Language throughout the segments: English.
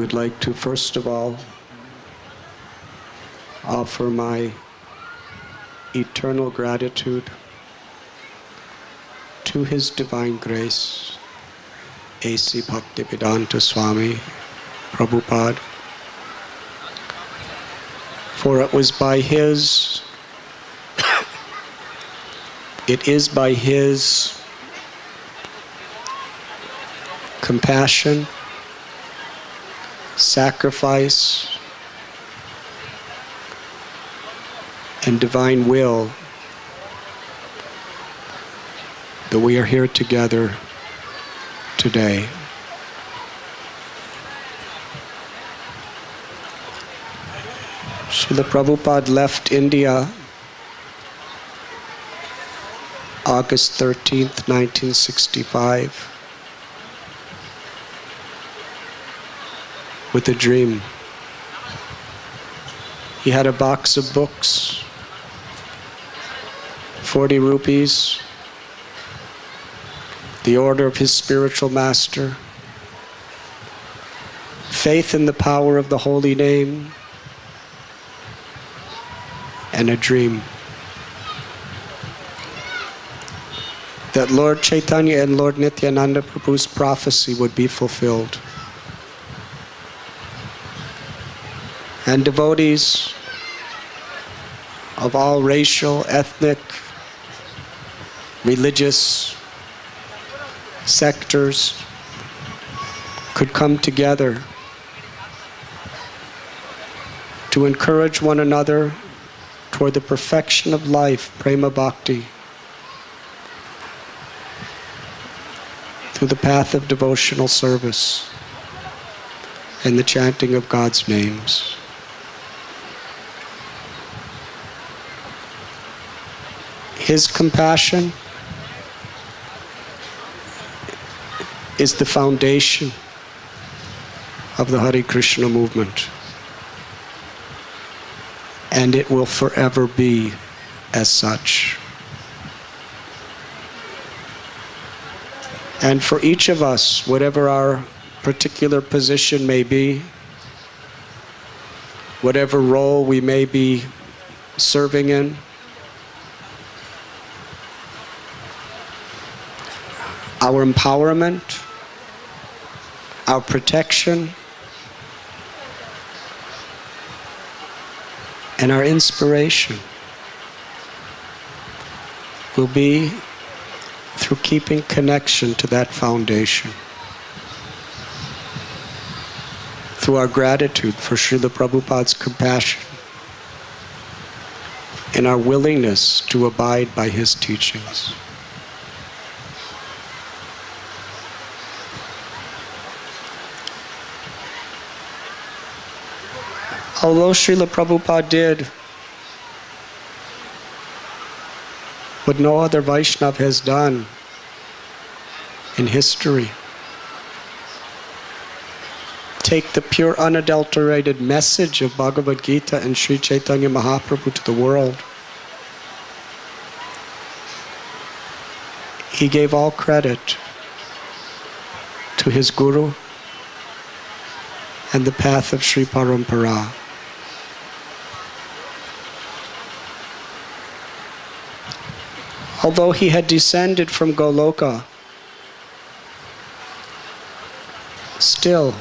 would like to first of all offer my eternal gratitude to His Divine Grace, A.C. Bhaktivedanta Swami Prabhupada, for it is by His compassion, sacrifice, and divine will that we are here together today. Srila Prabhupada left India August 13th, 1965 with a dream. He had a box of books, 40 rupees, the order of his spiritual master, faith in the power of the holy name, and a dream that Lord Chaitanya and Lord Nityananda Prabhu's prophecy would be fulfilled. And devotees of all racial, ethnic, religious sectors could come together to encourage one another toward the perfection of life, prema bhakti, through the path of devotional service and the chanting of God's names. His compassion is the foundation of the Hare Krishna movement, and it will forever be as such. And for each of us, whatever our particular position may be, whatever role we may be serving in, our empowerment, our protection, and our inspiration will be through keeping connection to that foundation, through our gratitude for Srila Prabhupada's compassion and our willingness to abide by his teachings. Although Srila Prabhupada did what no other Vaishnava has done in history, take the pure unadulterated message of Bhagavad Gita and Sri Chaitanya Mahaprabhu to the world, he gave all credit to his Guru and the path of Sri Parampara. Although he had descended from Goloka, still,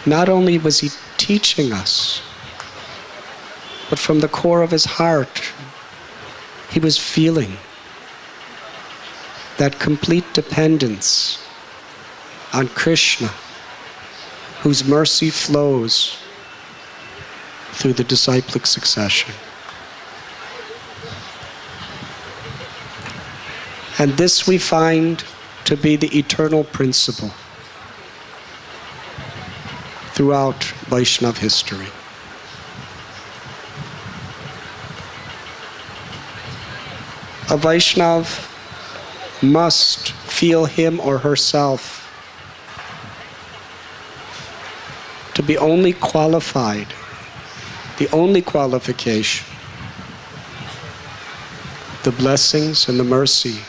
not only was he teaching us, but from the core of his heart, he was feeling that complete dependence on Krishna, whose mercy flows through the disciplic succession. And this we find to be the eternal principle throughout Vaishnava history. A Vaishnava must feel him or herself to be only qualified, the only qualification, the blessings and the mercy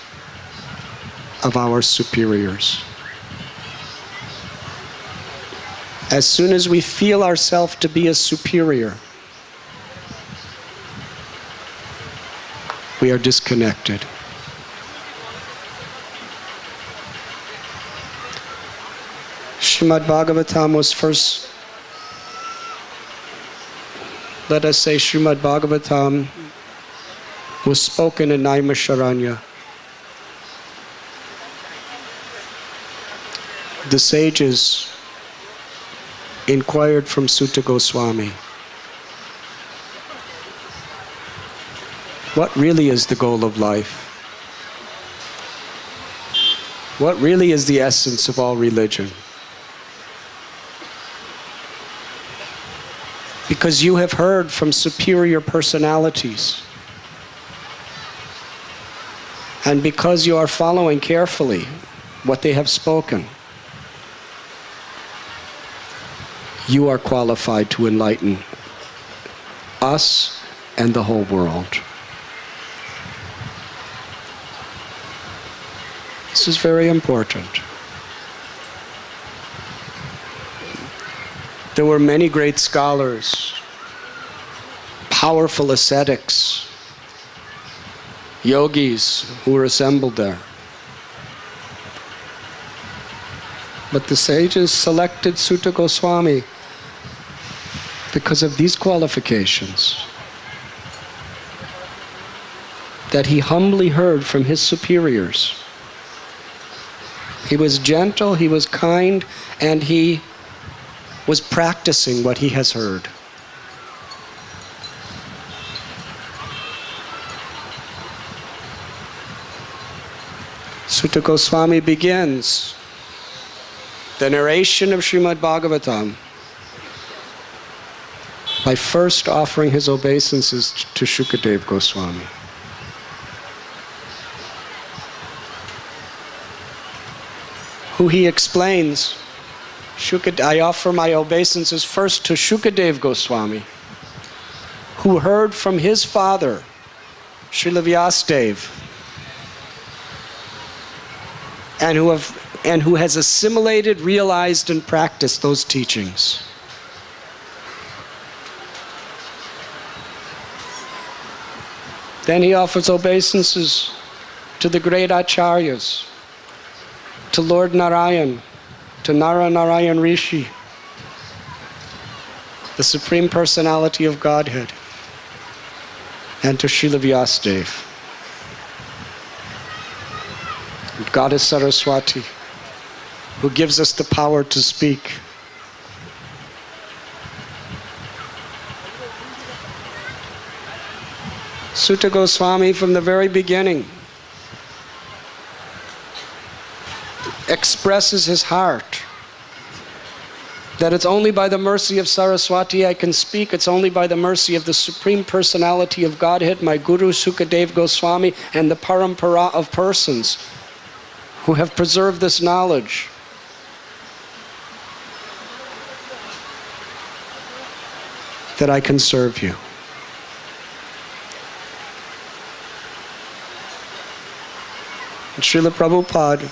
of our superiors. As soon as we feel ourselves to be a superior, we are disconnected. Srimad Bhagavatam was first, let us say Srimad Bhagavatam was spoken in Naimisharanya. The sages inquired from Sutta Goswami, what really is the goal of life? What really is the essence of all religion? Because you have heard from superior personalities, and because you are following carefully what they have spoken, you are qualified to enlighten us and the whole world. This is very important. There were many great scholars, powerful ascetics, yogis who were assembled there. But the sages selected Sutta Goswami because of these qualifications, that he humbly heard from his superiors. He was gentle, he was kind, and he was practicing what he has heard. Sutta Goswami begins the narration of Srimad Bhagavatam by first offering his obeisances to Shukadeva Goswami. Who he explains, I offer my obeisances first to Shukadeva Goswami, who heard from his father, Srila Vyasadeva, and who has assimilated, realized, and practiced those teachings. Then he offers obeisances to the great acharyas, to Lord Narayan, to Narayan Rishi, the Supreme Personality of Godhead, and to Srila Vyasadeva, Goddess Saraswati, who gives us the power to speak. Sutta Goswami, from the very beginning, expresses his heart that it's only by the mercy of Saraswati I can speak, it's only by the mercy of the Supreme Personality of Godhead, my Guru Sukadeva Goswami, and the Parampara of persons who have preserved this knowledge, that I can serve you. And Srila Prabhupada,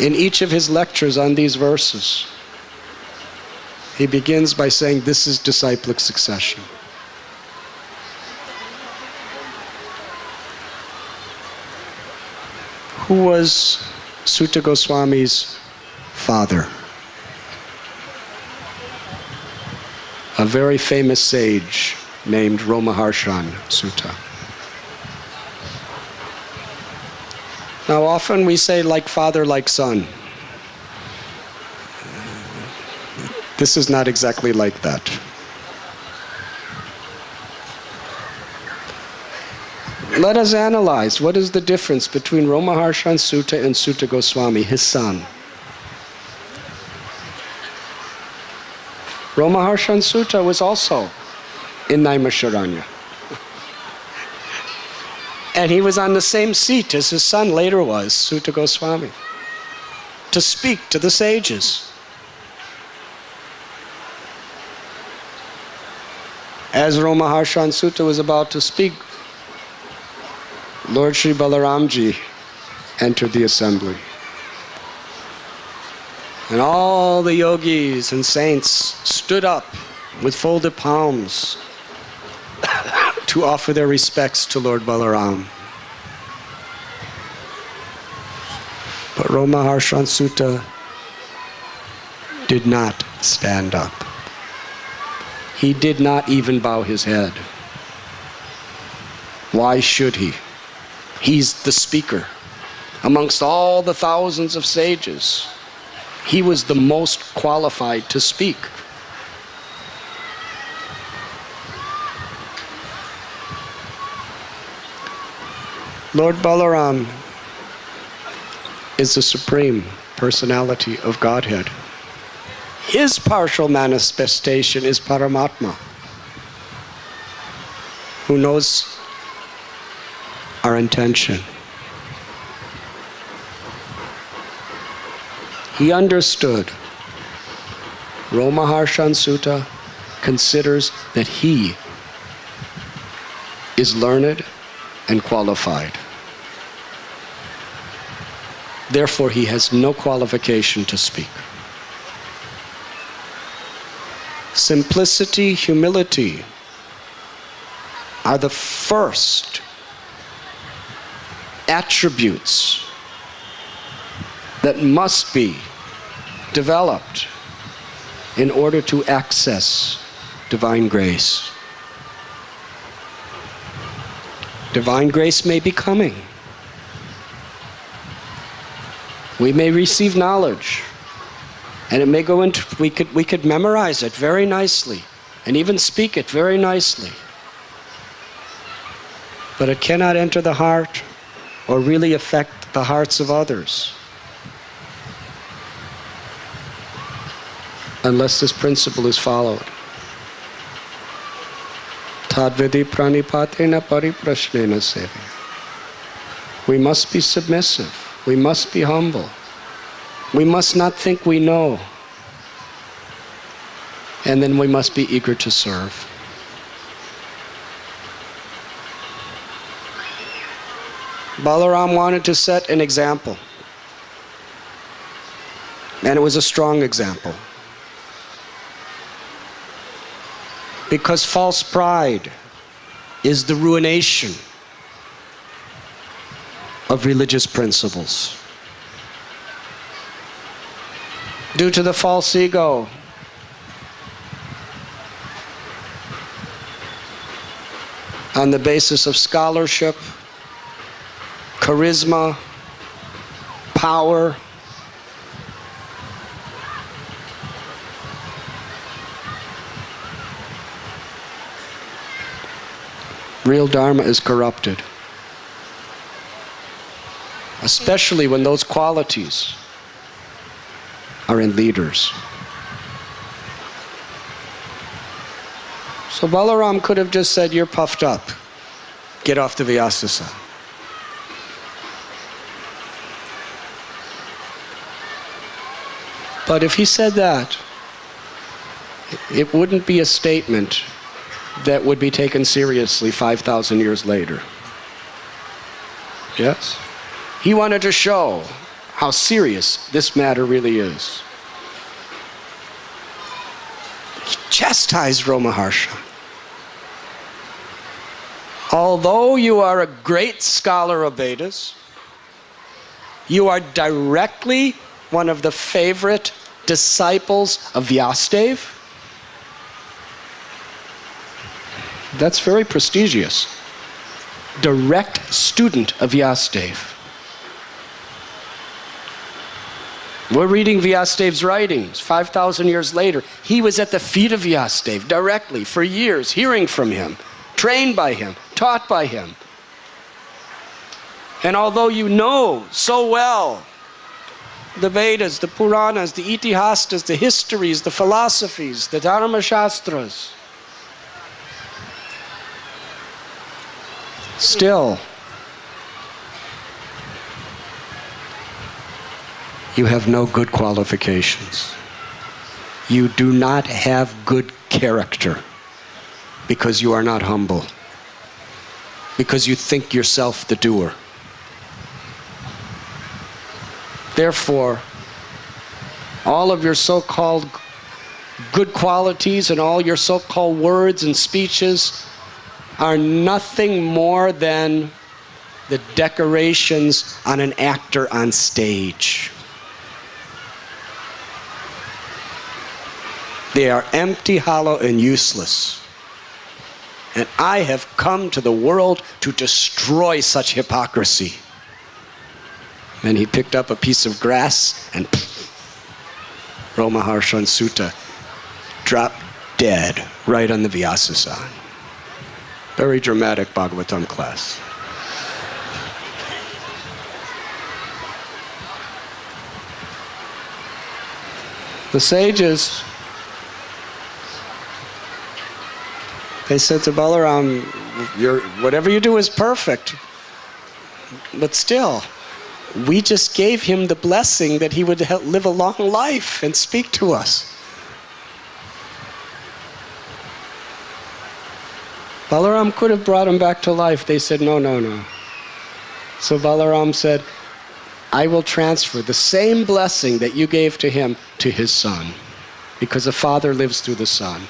in each of his lectures on these verses, he begins by saying, this is disciplic succession. Who was Sutta Goswami's father? A very famous sage named Romaharshan Sutta. Now often we say like father, like son. This is not exactly like that. Let us analyze what is the difference between Romaharshan Sutta and Sutta Goswami, his son. Romaharshan Sutta was also in Naimisharanya. And he was on the same seat as his son later was, Sutta Goswami, to speak to the sages. As Romaharshan Sutta was about to speak, Lord Sri Balaramji entered the assembly. And all the yogis and saints stood up with folded palms to offer their respects to Lord Balaram. But Romaharshan Sutta did not stand up. He did not even bow his head. Why should he? He's the speaker. Amongst all the thousands of sages, he was the most qualified to speak. Lord Balaram is the Supreme Personality of Godhead. His partial manifestation is Paramatma, who knows our intention. He understood. Romaharshan Sutta considers that he is learned and qualified. Therefore, he has no qualification to speak. Simplicity, humility are the first attributes that must be developed in order to access divine grace. Divine grace may be coming. We may receive knowledge, and it may go into, we could memorize it very nicely, and even speak it very nicely. But it cannot enter the heart or really affect the hearts of others unless this principle is followed. Tadvidi pranipatena pariprashnena sevi. We must be submissive. We must be humble. We must not think we know. And then we must be eager to serve. Balaram wanted to set an example. And it was a strong example. Because false pride is the ruination of religious principles. Due to the false ego, on the basis of scholarship, charisma, power, real Dharma is corrupted. Especially when those qualities are in leaders. So Balaram could have just said, "You're puffed up. Get off the Vyasa." But if he said that, it wouldn't be a statement that would be taken seriously 5,000 years later. Yes? He wanted to show how serious this matter really is. He chastised Romaharsha. Although you are a great scholar of Vedas, you are directly one of the favorite disciples of Vyasadeva. That's very prestigious. Direct student of Vyasadeva. We're reading Vyasadeva's writings 5,000 years later. He was at the feet of Vyasadeva directly for years, hearing from him, trained by him, taught by him. And although you know so well the Vedas, the Puranas, the Itihastas, the histories, the philosophies, the Dharma Shastras, still, you have no good qualifications. You do not have good character because you are not humble, because you think yourself the doer. Therefore, all of your so-called good qualities and all your so-called words and speeches are nothing more than the decorations on an actor on stage. They are empty, hollow, and useless. And I have come to the world to destroy such hypocrisy. And he picked up a piece of grass and Ramaharshan Sutta dropped dead right on the Vyasa. Very dramatic Bhagavatam class. The sages, they said to Balaram, whatever you do is perfect. But still, we just gave him the blessing that he would live a long life and speak to us. Balaram could have brought him back to life. They said, no, no, no. So Balaram said, I will transfer the same blessing that you gave to him to his son, because the father lives through the son.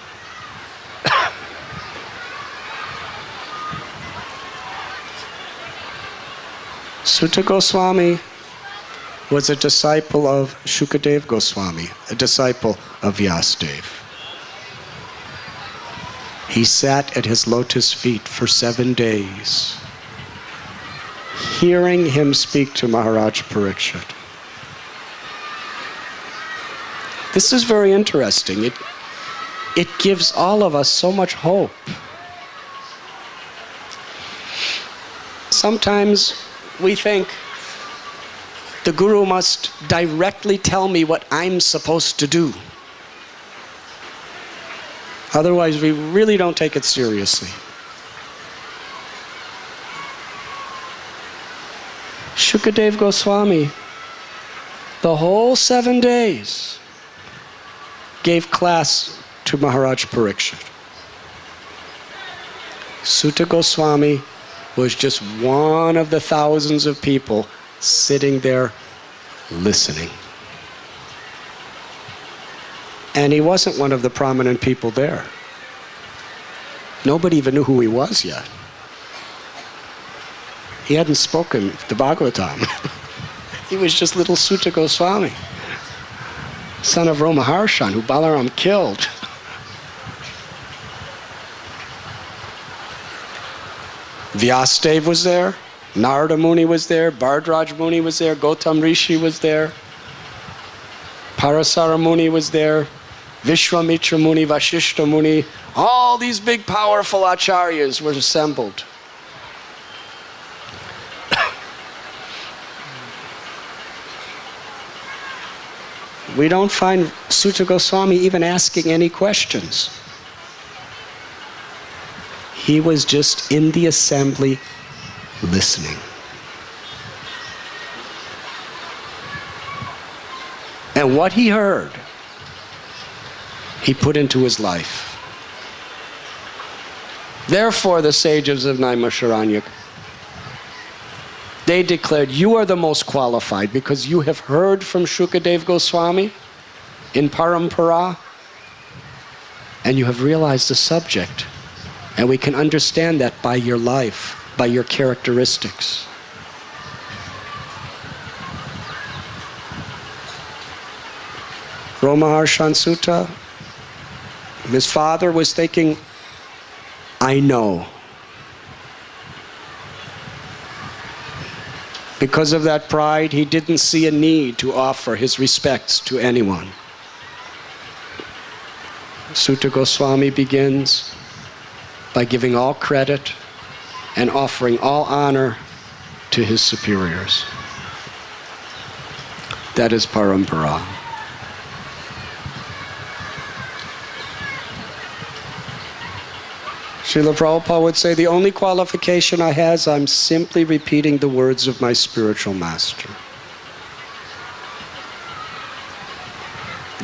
Sutta Goswami was a disciple of Shukadev Goswami, a disciple of Vyasadeva. He sat at his lotus feet for 7 days, hearing him speak to Maharaj Parikshit. This is very interesting. It gives all of us so much hope. Sometimes we think the Guru must directly tell me what I'm supposed to do. Otherwise, we really don't take it seriously. Shukadev Goswami, the whole 7 days, gave class to Maharaj Parikshit. Sutta Goswami was just one of the thousands of people sitting there listening. And he wasn't one of the prominent people there. Nobody even knew who he was yet. He hadn't spoken the Bhagavatam. He was just little Sutta Goswami, son of Ramaharshan, who Balaram killed. Vyasadeva was there, Narada Muni was there, Bhardraj Muni was there, Gautam Rishi was there, Parasara Muni was there, Vishwamitra Muni, Vashishta Muni, all these big powerful acharyas were assembled. We don't find Sutta Goswami even asking any questions. He was just in the assembly listening. And what he heard, he put into his life. Therefore, the sages of Naimisharanya, they declared, you are the most qualified because you have heard from Shukadev Goswami in Parampara, and you have realized the subject. And we can understand that by your life, by your characteristics. Ramaharshan Sutta, his father was thinking, I know. Because of that pride, he didn't see a need to offer his respects to anyone. Sutta Goswami begins by giving all credit and offering all honor to his superiors. That is parampara. Srila Prabhupada would say, the only qualification I have is I'm simply repeating the words of my spiritual master.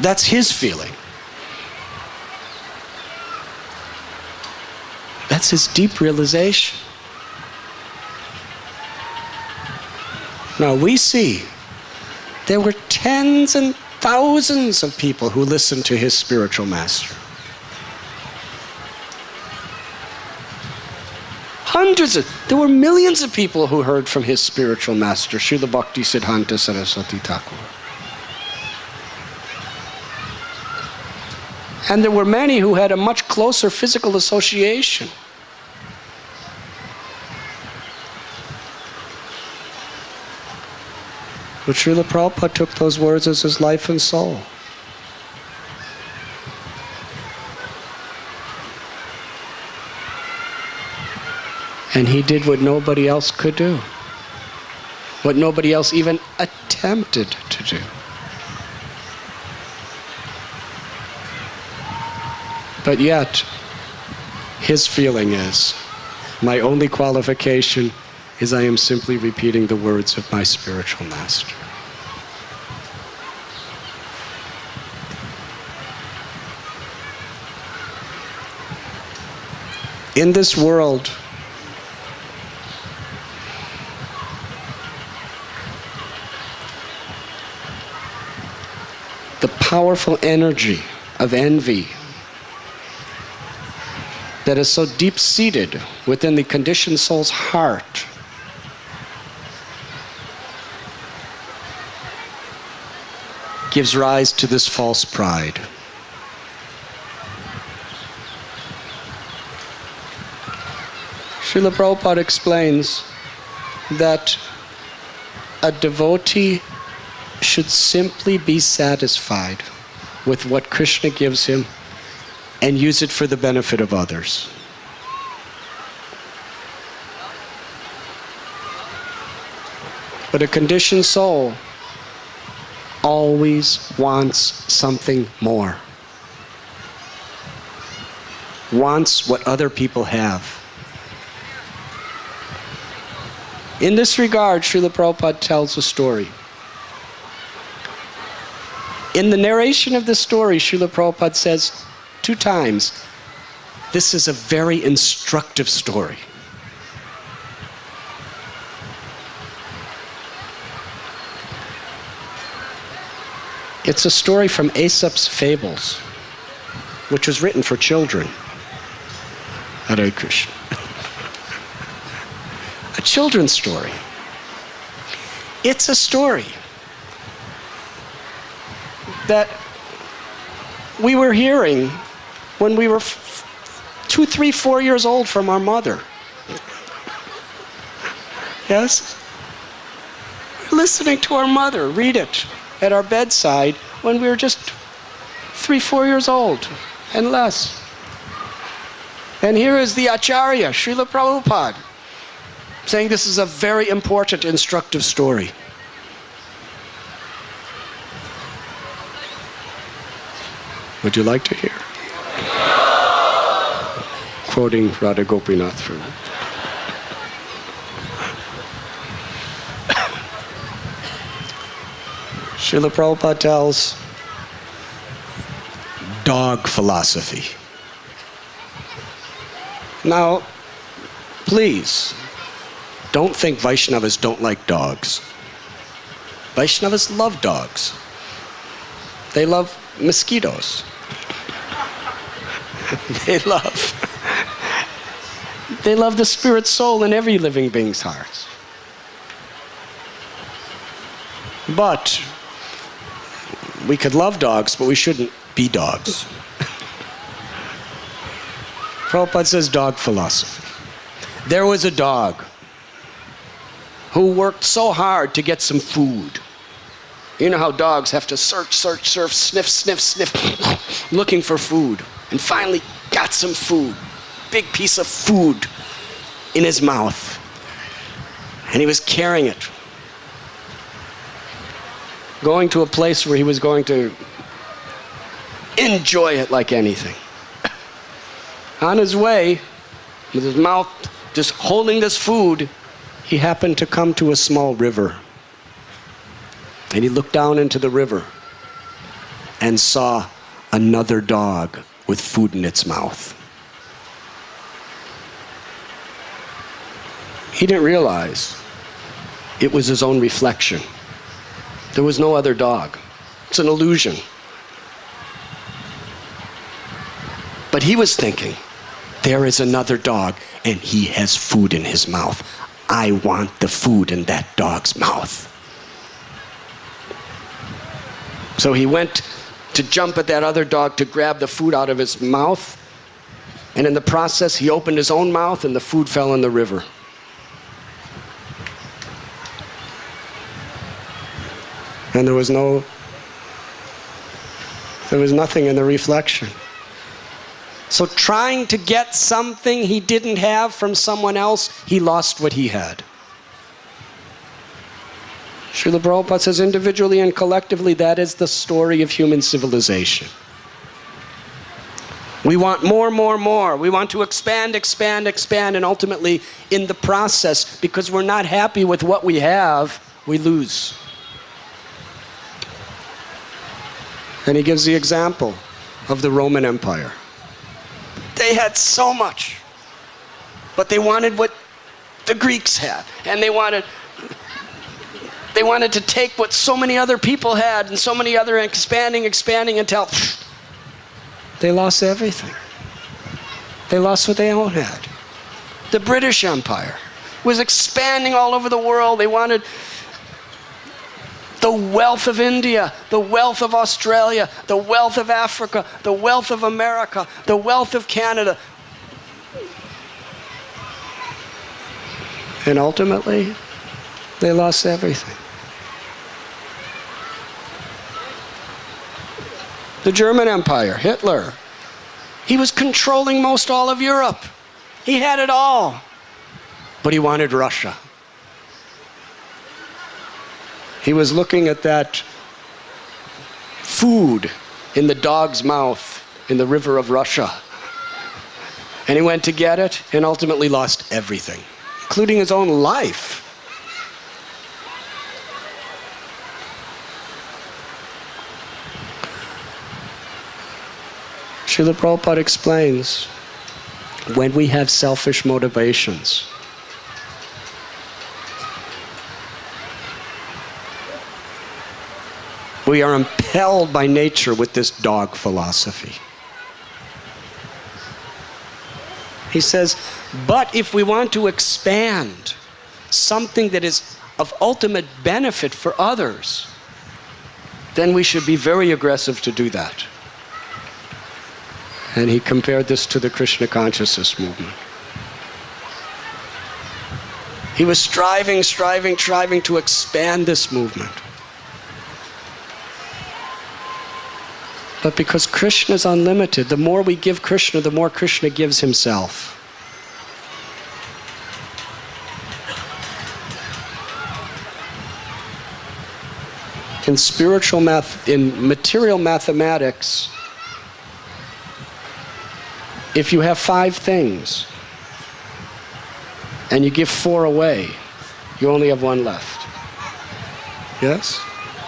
That's his feeling. That's his deep realization. Now we see there were tens and thousands of people who listened to his spiritual master. There were millions of people who heard from his spiritual master, Srila Bhakti Siddhanta Saraswati Thakur. And there were many who had a much closer physical association. But Srila Prabhupada took those words as his life and soul. And he did what nobody else could do. What nobody else even attempted to do. But yet, his feeling is, my only qualification is I am simply repeating the words of my spiritual master. In this world, the powerful energy of envy that is so deep-seated within the conditioned soul's heart gives rise to this false pride. Srila Prabhupada explains that a devotee should simply be satisfied with what Krishna gives him and use it for the benefit of others. But a conditioned soul always wants something more. Wants what other people have. In this regard, Srila Prabhupada tells a story. In the narration of this story, Srila Prabhupada says 2 times, this is a very instructive story. It's a story from Aesop's Fables, which was written for children. Hare Krishna. A children's story. It's a story that we were hearing when we were 2, 3, 4 years old from our mother. Yes? We're listening to our mother read it at our bedside when we were just 3, 4 years old and less. And here is the Acharya, Srila Prabhupada, saying this is a very important, instructive story. Would you like to hear? Quoting Radha Gopinath from Srila Prabhupada tells dog philosophy. Now, please, don't think Vaishnavas don't like dogs. Vaishnavas love dogs. They love mosquitoes. They love the spirit soul in every living being's heart. But we could love dogs, but we shouldn't be dogs. Prabhupada says dog philosophy. There was a dog who worked so hard to get some food. You know how dogs have to search, sniff, looking for food. And finally got some food. Big piece of food in his mouth. And he was carrying it. Going to a place where he was going to enjoy it like anything. On his way, with his mouth just holding this food, he happened to come to a small river. And he looked down into the river and saw another dog with food in its mouth. He didn't realize it was his own reflection. There was no other dog. It's an illusion. But he was thinking, there is another dog and he has food in his mouth. I want the food in that dog's mouth. So he went to jump at that other dog to grab the food out of his mouth. And in the process, he opened his own mouth and the food fell in the river. And there was nothing in the reflection. So trying to get something he didn't have from someone else, he lost what he had. Srila Prabhupada says, individually and collectively, that is the story of human civilization. We want more, more, more. We want to expand, expand, expand, and ultimately, in the process, because we're not happy with what we have, we lose. And he gives the example of the Roman Empire. They had so much, but they wanted what the Greeks had, and they wanted to take what so many other people had, and so many other expanding until they lost everything. They lost what they all had. The British Empire was expanding all over the world. They wanted the wealth of India, the wealth of Australia, the wealth of Africa, the wealth of America, the wealth of Canada. And ultimately, they lost everything. The German Empire, Hitler, he was controlling most all of Europe. He had it all. But he wanted Russia. He was looking at that food in the dog's mouth in the river of Russia. And he went to get it and ultimately lost everything, including his own life. Srila Prabhupada explains, when we have selfish motivations, we are impelled by nature with this dog philosophy. He says, but if we want to expand something that is of ultimate benefit for others, then we should be very aggressive to do that. And he compared this to the Krishna consciousness movement. He was striving to expand this movement. But because Krishna is unlimited, the more we give Krishna, the more Krishna gives himself. In material mathematics, if you have 5 things and you give 4 away, you only have 1 left. Yes?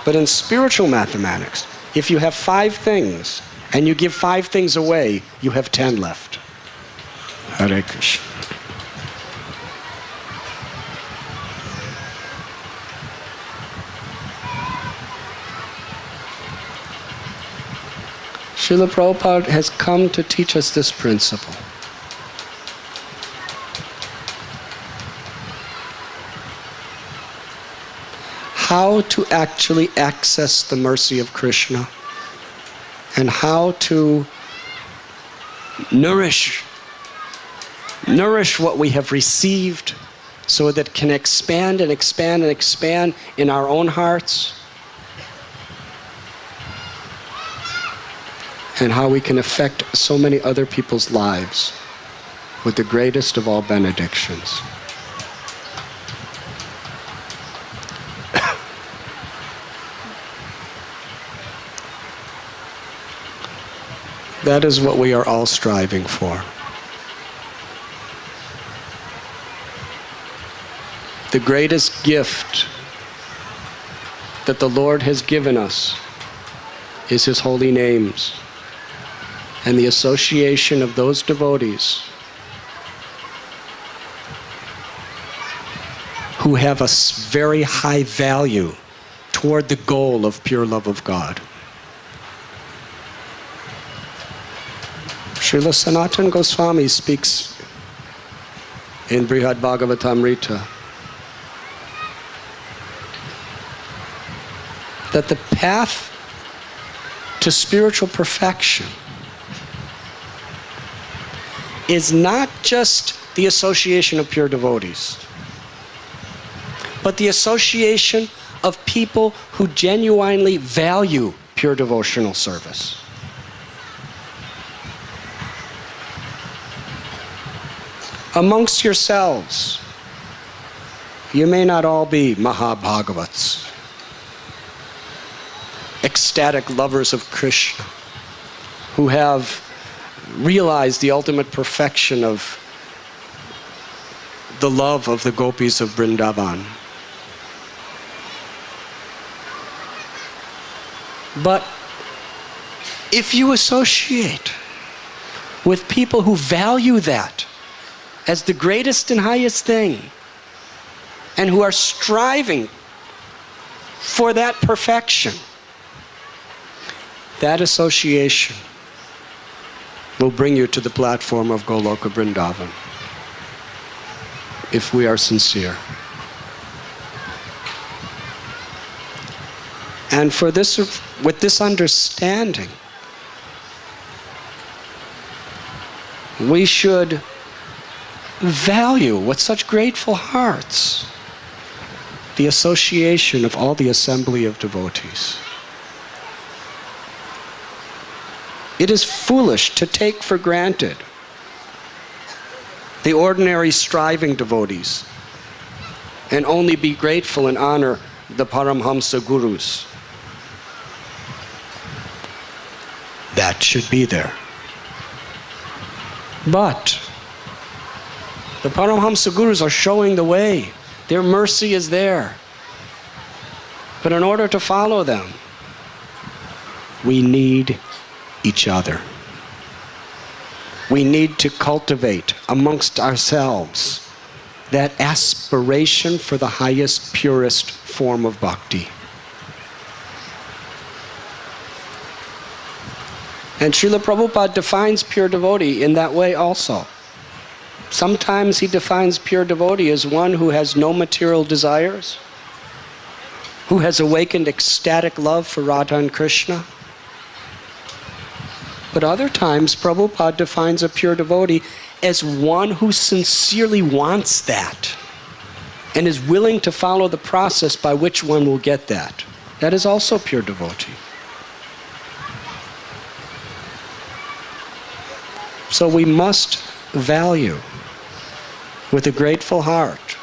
But in spiritual mathematics, if you have 5 things and you give 5 things away, you have 10 left. Hare Krishna. Srila Prabhupada has come to teach us this principle. How to actually access the mercy of Krishna and how to nourish what we have received so that it can expand and expand and expand in our own hearts, and how we can affect so many other people's lives with the greatest of all benedictions. That is what we are all striving for. The greatest gift that the Lord has given us is His holy names and the association of those devotees who have a very high value toward the goal of pure love of God. Srila Sanatana Goswami speaks in Brihad Bhagavatamrita that the path to spiritual perfection is not just the association of pure devotees, but the association of people who genuinely value pure devotional service. Amongst yourselves, you may not all be Mahabhagavats, ecstatic lovers of Krishna, who have realized the ultimate perfection of the love of the gopis of Vrindavan. But if you associate with people who value that as the greatest and highest thing, and who are striving for that perfection, that association will bring you to the platform of Goloka Vrindavan, if we are sincere. And for this, with this understanding, we should value with such grateful hearts the association of all the assembly of devotees. It is foolish to take for granted the ordinary striving devotees and only be grateful and honor the Paramhamsa Gurus. That should be there. But the Paramhamsa Gurus are showing the way. Their mercy is there. But in order to follow them, we need each other. We need to cultivate amongst ourselves that aspiration for the highest, purest form of bhakti. And Srila Prabhupada defines pure devotee in that way also. Sometimes he defines pure devotee as one who has no material desires, who has awakened ecstatic love for Radha and Krishna. But other times, Prabhupada defines a pure devotee as one who sincerely wants that and is willing to follow the process by which one will get that. That is also pure devotee. So we must value with a grateful heart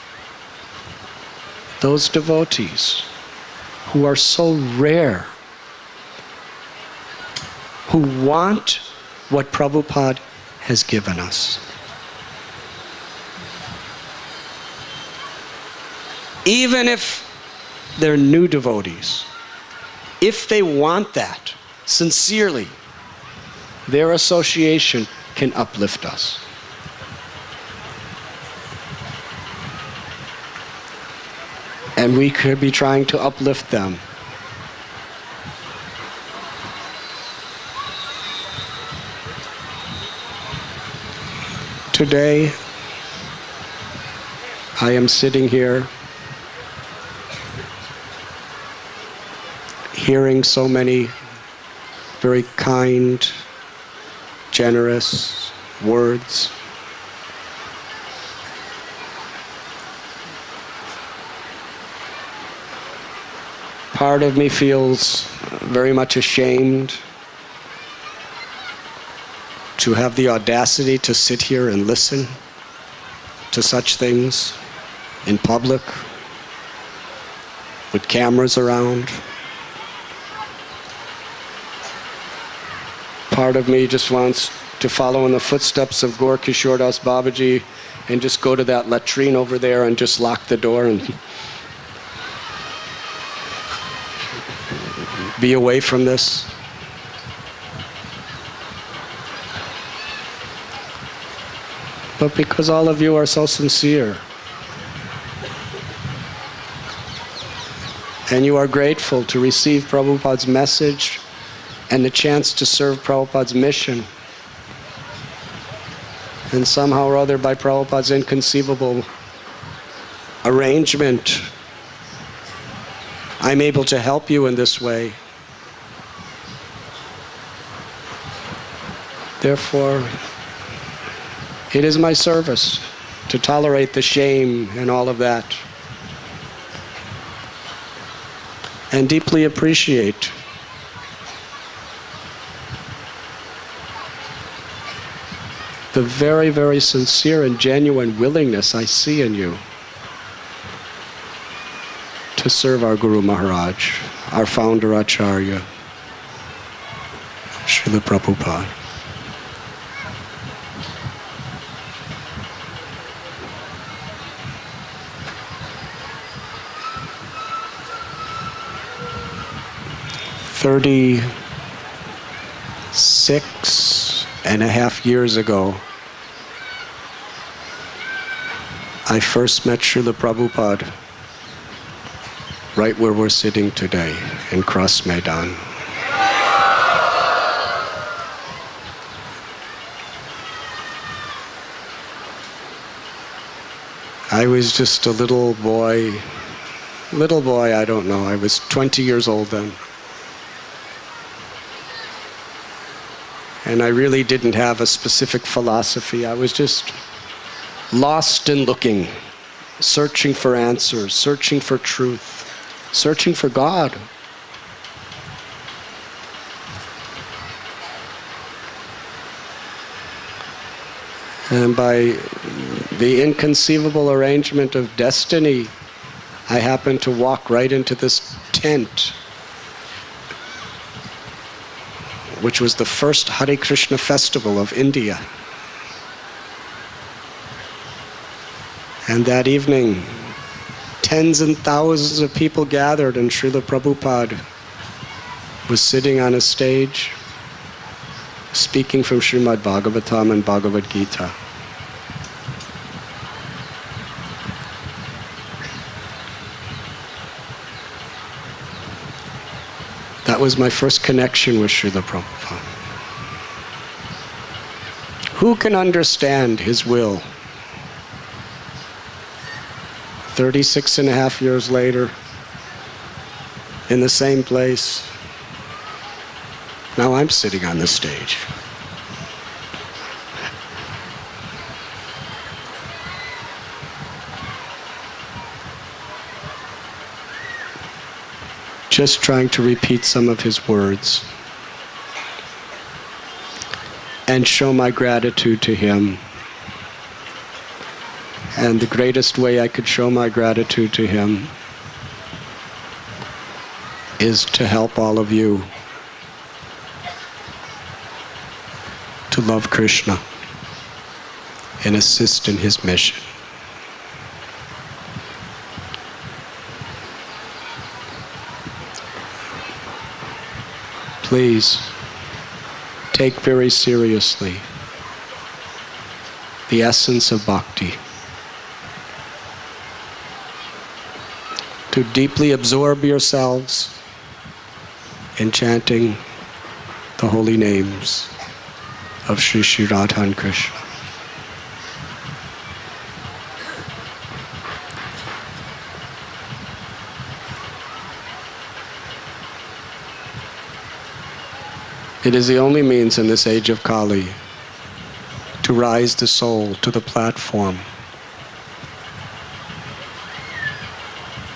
those devotees who are so rare, who want what Prabhupada has given us. Even if they're new devotees, if they want that sincerely, their association can uplift us. And we could be trying to uplift them. Today, I am sitting here hearing so many very kind, generous words. Part of me feels very much ashamed to have the audacity to sit here and listen to such things in public with cameras around. Part of me just wants to follow in the footsteps of Gaur Kishore Das Babaji and just go to that latrine over there and just lock the door and be away from this. But because all of you are so sincere and you are grateful to receive Prabhupada's message and the chance to serve Prabhupada's mission, And somehow or other, by Prabhupada's inconceivable arrangement, I'm able to help you in this way. Therefore, it is my service to tolerate the shame and all of that, and deeply appreciate the very, very sincere and genuine willingness I see in you to serve our Guru Maharaj, our founder Acharya, Srila Prabhupada. "36.5 years ago, I first met Srila Prabhupada right where we're sitting today, in Cross Maidan. I was just a little boy, I don't know, I was 20 years old then. And I really didn't have a specific philosophy. I was just lost in looking, searching for answers, searching for truth, searching for God. And by the inconceivable arrangement of destiny, I happened to walk right into this tent, which was the first Hare Krishna festival of India. And that evening, tens and thousands of people gathered, and Srila Prabhupada was sitting on a stage, speaking from Srimad Bhagavatam and Bhagavad Gita. That was my first connection with Srila Prabhupada. Who can understand his will? 36.5 years later, in the same place, now I'm sitting on the stage. Just trying to repeat some of his words and show my gratitude to him. And the greatest way I could show my gratitude to him is to help all of you to love Krishna and assist in his mission. Please take very seriously the essence of bhakti. To deeply absorb yourselves in chanting the holy names of Sri Sri Radha and Krishna. It is the only means in this age of Kali to rise the soul to the platform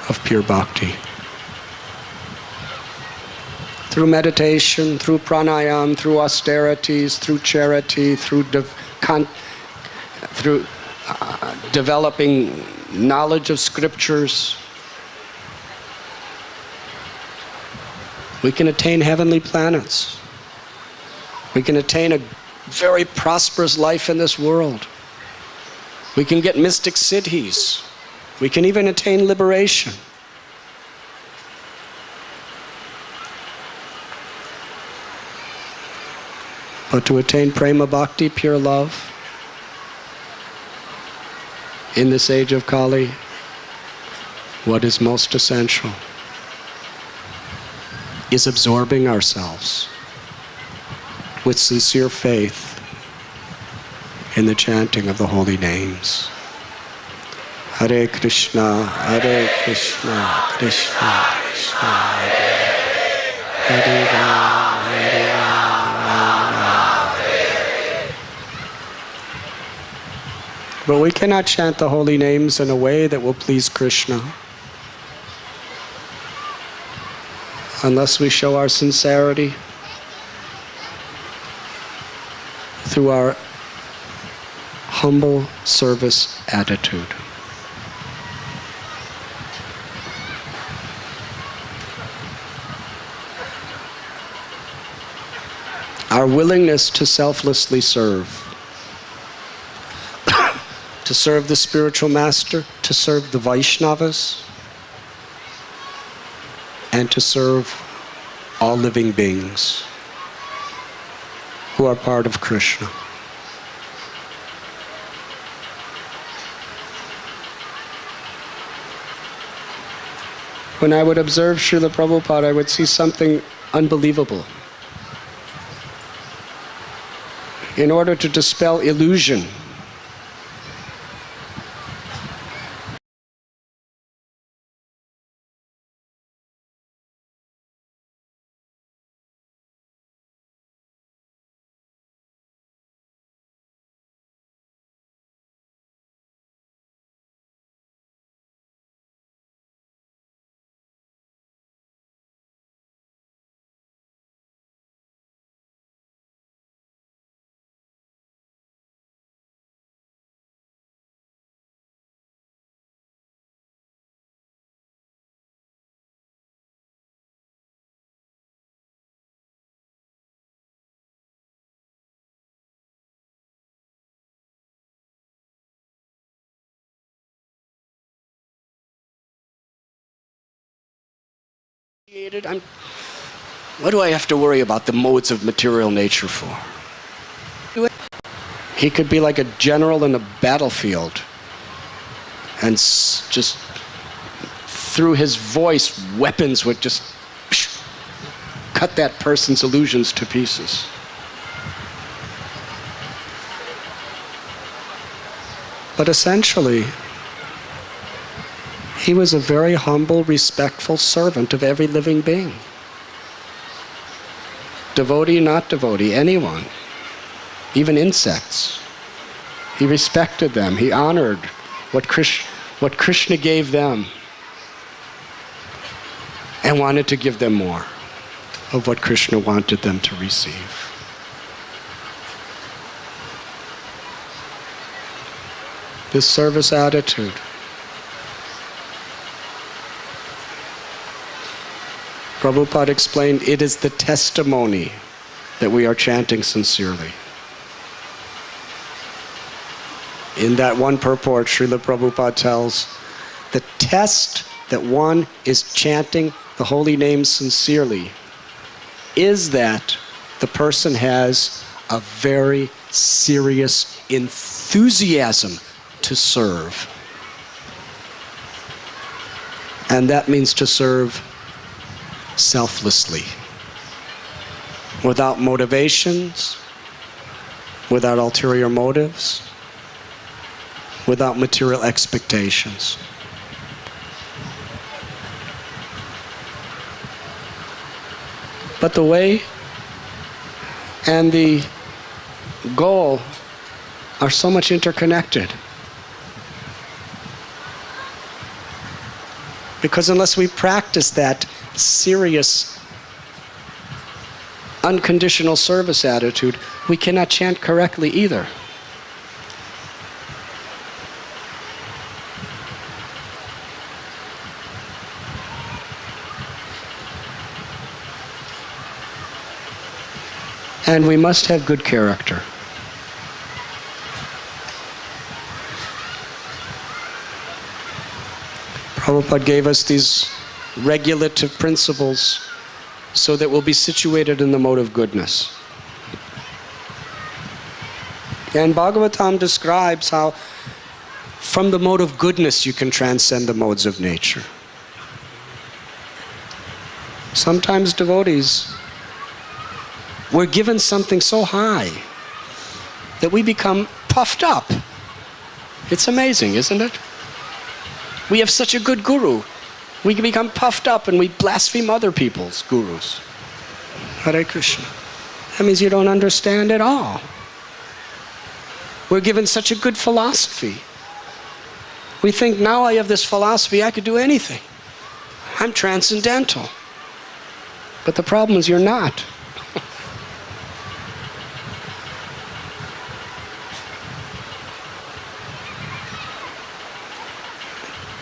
of pure bhakti. Through meditation, through pranayam, through austerities, through charity, through developing knowledge of scriptures, we can attain heavenly planets. We can attain a very prosperous life in this world. We can get mystic siddhis. We can even attain liberation. But to attain prema bhakti, pure love, in this age of Kali, what is most essential is absorbing ourselves with sincere faith in the chanting of the holy names. Hare Krishna, Krishna Krishna, Hare Rama, Rama, Hare. But we cannot chant the holy names in a way that will please Krishna unless we show our sincerity through our humble service attitude. Our willingness to selflessly serve. To serve the spiritual master, to serve the Vaishnavas, and to serve all living beings who are part of Krishna. When I would observe Srila Prabhupada, I would see something unbelievable. In order to dispel illusion, what do I have to worry about the modes of material nature for? He could be like a general in a battlefield, and just through his voice, weapons would just cut that person's illusions to pieces. But essentially, he was a very humble, respectful servant of every living being. Devotee, not devotee, anyone. Even insects. He respected them. He honored what Krishna gave them and wanted to give them more of what Krishna wanted them to receive. This service attitude. Prabhupada explained, it is the testimony that we are chanting sincerely. In that one purport, Srila Prabhupada tells, the test that one is chanting the holy name sincerely is that the person has a very serious enthusiasm to serve. And that means to serve selflessly, without motivations, without ulterior motives, without material expectations. But the way and the goal are so much interconnected. Because unless we practice that serious, unconditional service attitude, we cannot chant correctly either. And we must have good character. Prabhupada gave us these regulative principles so that we'll be situated in the mode of goodness. And Bhagavatam describes how from the mode of goodness you can transcend the modes of nature. Sometimes devotees, we're given something so high that we become puffed up. It's amazing, isn't it? We have such a good guru. We can become puffed up and we blaspheme other people's gurus. Hare Krishna. That means you don't understand at all. We're given such a good philosophy. We think, now I have this philosophy, I could do anything. I'm transcendental. But the problem is you're not.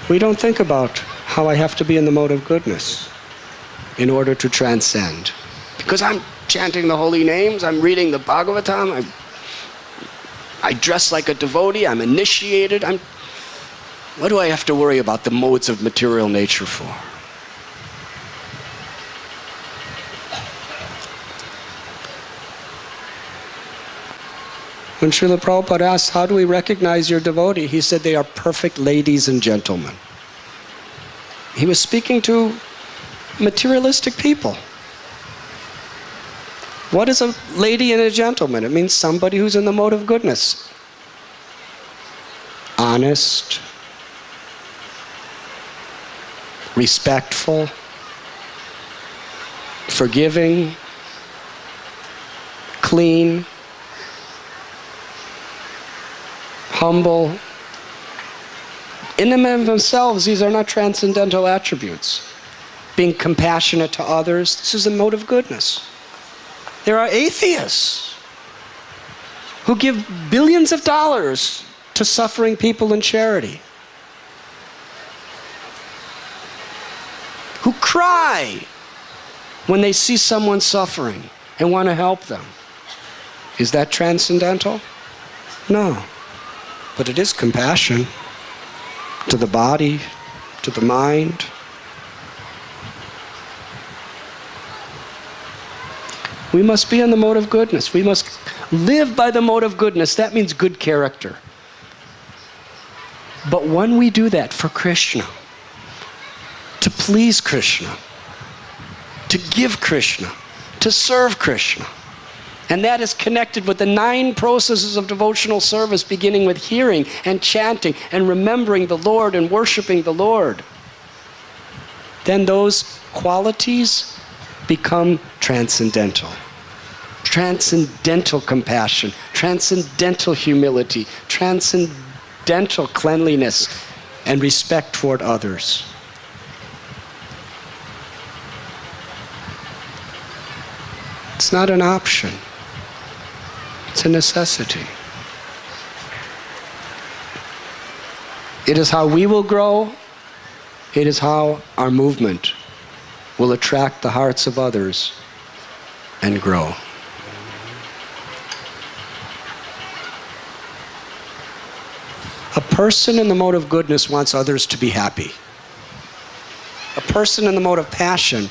We don't think about how I have to be in the mode of goodness in order to transcend. Because I'm chanting the holy names, I'm reading the Bhagavatam, I dress like a devotee, I'm initiated, what do I have to worry about the modes of material nature for? When Srila Prabhupada asked, how do we recognize your devotee? He said, they are perfect ladies and gentlemen. He was speaking to materialistic people. What is a lady and a gentleman? It means somebody who's in the mode of goodness. Honest, respectful, forgiving, clean, humble. In them and of themselves, these are not transcendental attributes. Being compassionate to others, this is the mode of goodness. There are atheists who give billions of dollars to suffering people in charity, who cry when they see someone suffering and want to help them. Is that transcendental? No. But it is compassion to the body, to the mind. We must be in the mode of goodness. We must live by the mode of goodness. That means good character. But when we do that for Krishna, to please Krishna, to give Krishna, to serve Krishna, and that is connected with the 9 processes of devotional service, beginning with hearing and chanting and remembering the Lord and worshiping the Lord, then those qualities become transcendental. Transcendental compassion, transcendental humility, transcendental cleanliness and respect toward others. It's not an option. It's a necessity. It is how we will grow. It is how our movement will attract the hearts of others and grow. A person in the mode of goodness wants others to be happy. A person in the mode of passion,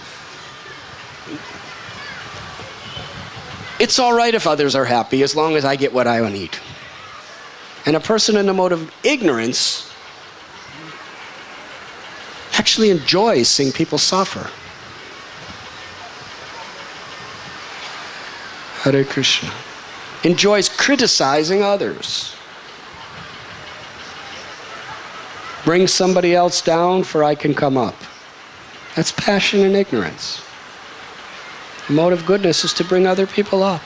it's all right if others are happy as long as I get what I need. And a person in the mode of ignorance actually enjoys seeing people suffer. Hare Krishna. Enjoys criticizing others. Bring somebody else down for I can come up. That's passion and ignorance. The mode of goodness is to bring other people up.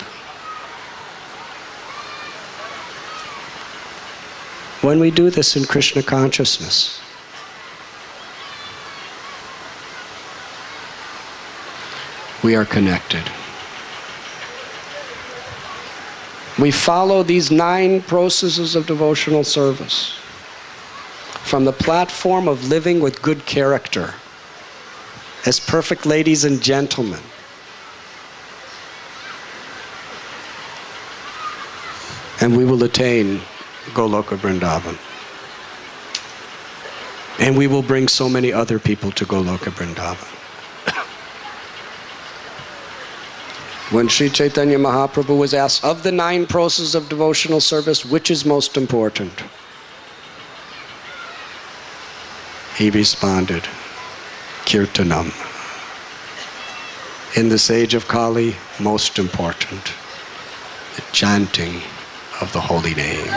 When we do this in Krishna consciousness, we are connected. We follow these 9 processes of devotional service from the platform of living with good character as perfect ladies and gentlemen. And we will attain Goloka Vrindavan. And we will bring so many other people to Goloka Vrindavan. When Sri Chaitanya Mahaprabhu was asked, of the 9 processes of devotional service, which is most important? He responded, Kirtanam. In this age of Kali, most important, the chanting of the holy names.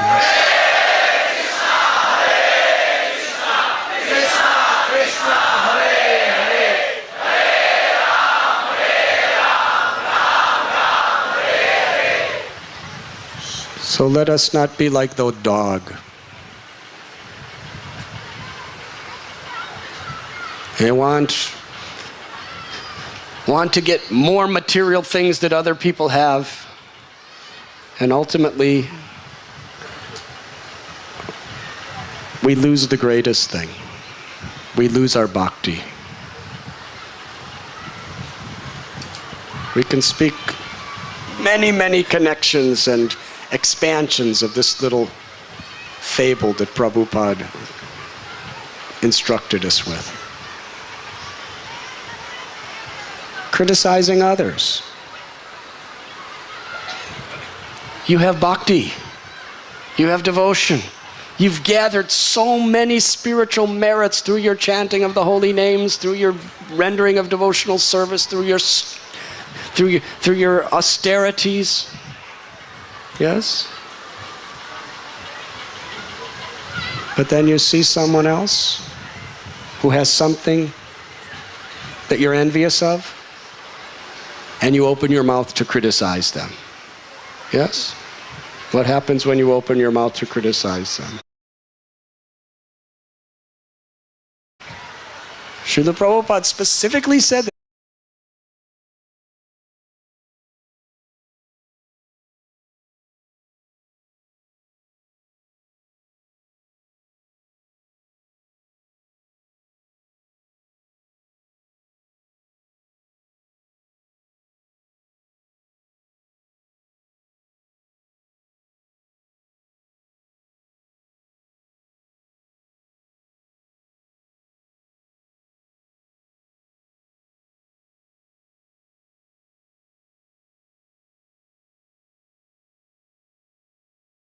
So let us not be like the dog. They want to get more material things that other people have, and ultimately we lose the greatest thing. We lose our bhakti. We can speak many, many connections and expansions of this little fable that Prabhupada instructed us with. Criticizing others. You have bhakti. You have devotion. You've gathered so many spiritual merits through your chanting of the holy names, through your rendering of devotional service, through your austerities. Yes? But then you see someone else who has something that you're envious of, and you open your mouth to criticize them. Yes? What happens when you open your mouth to criticize them? Srila Prabhupada specifically said that.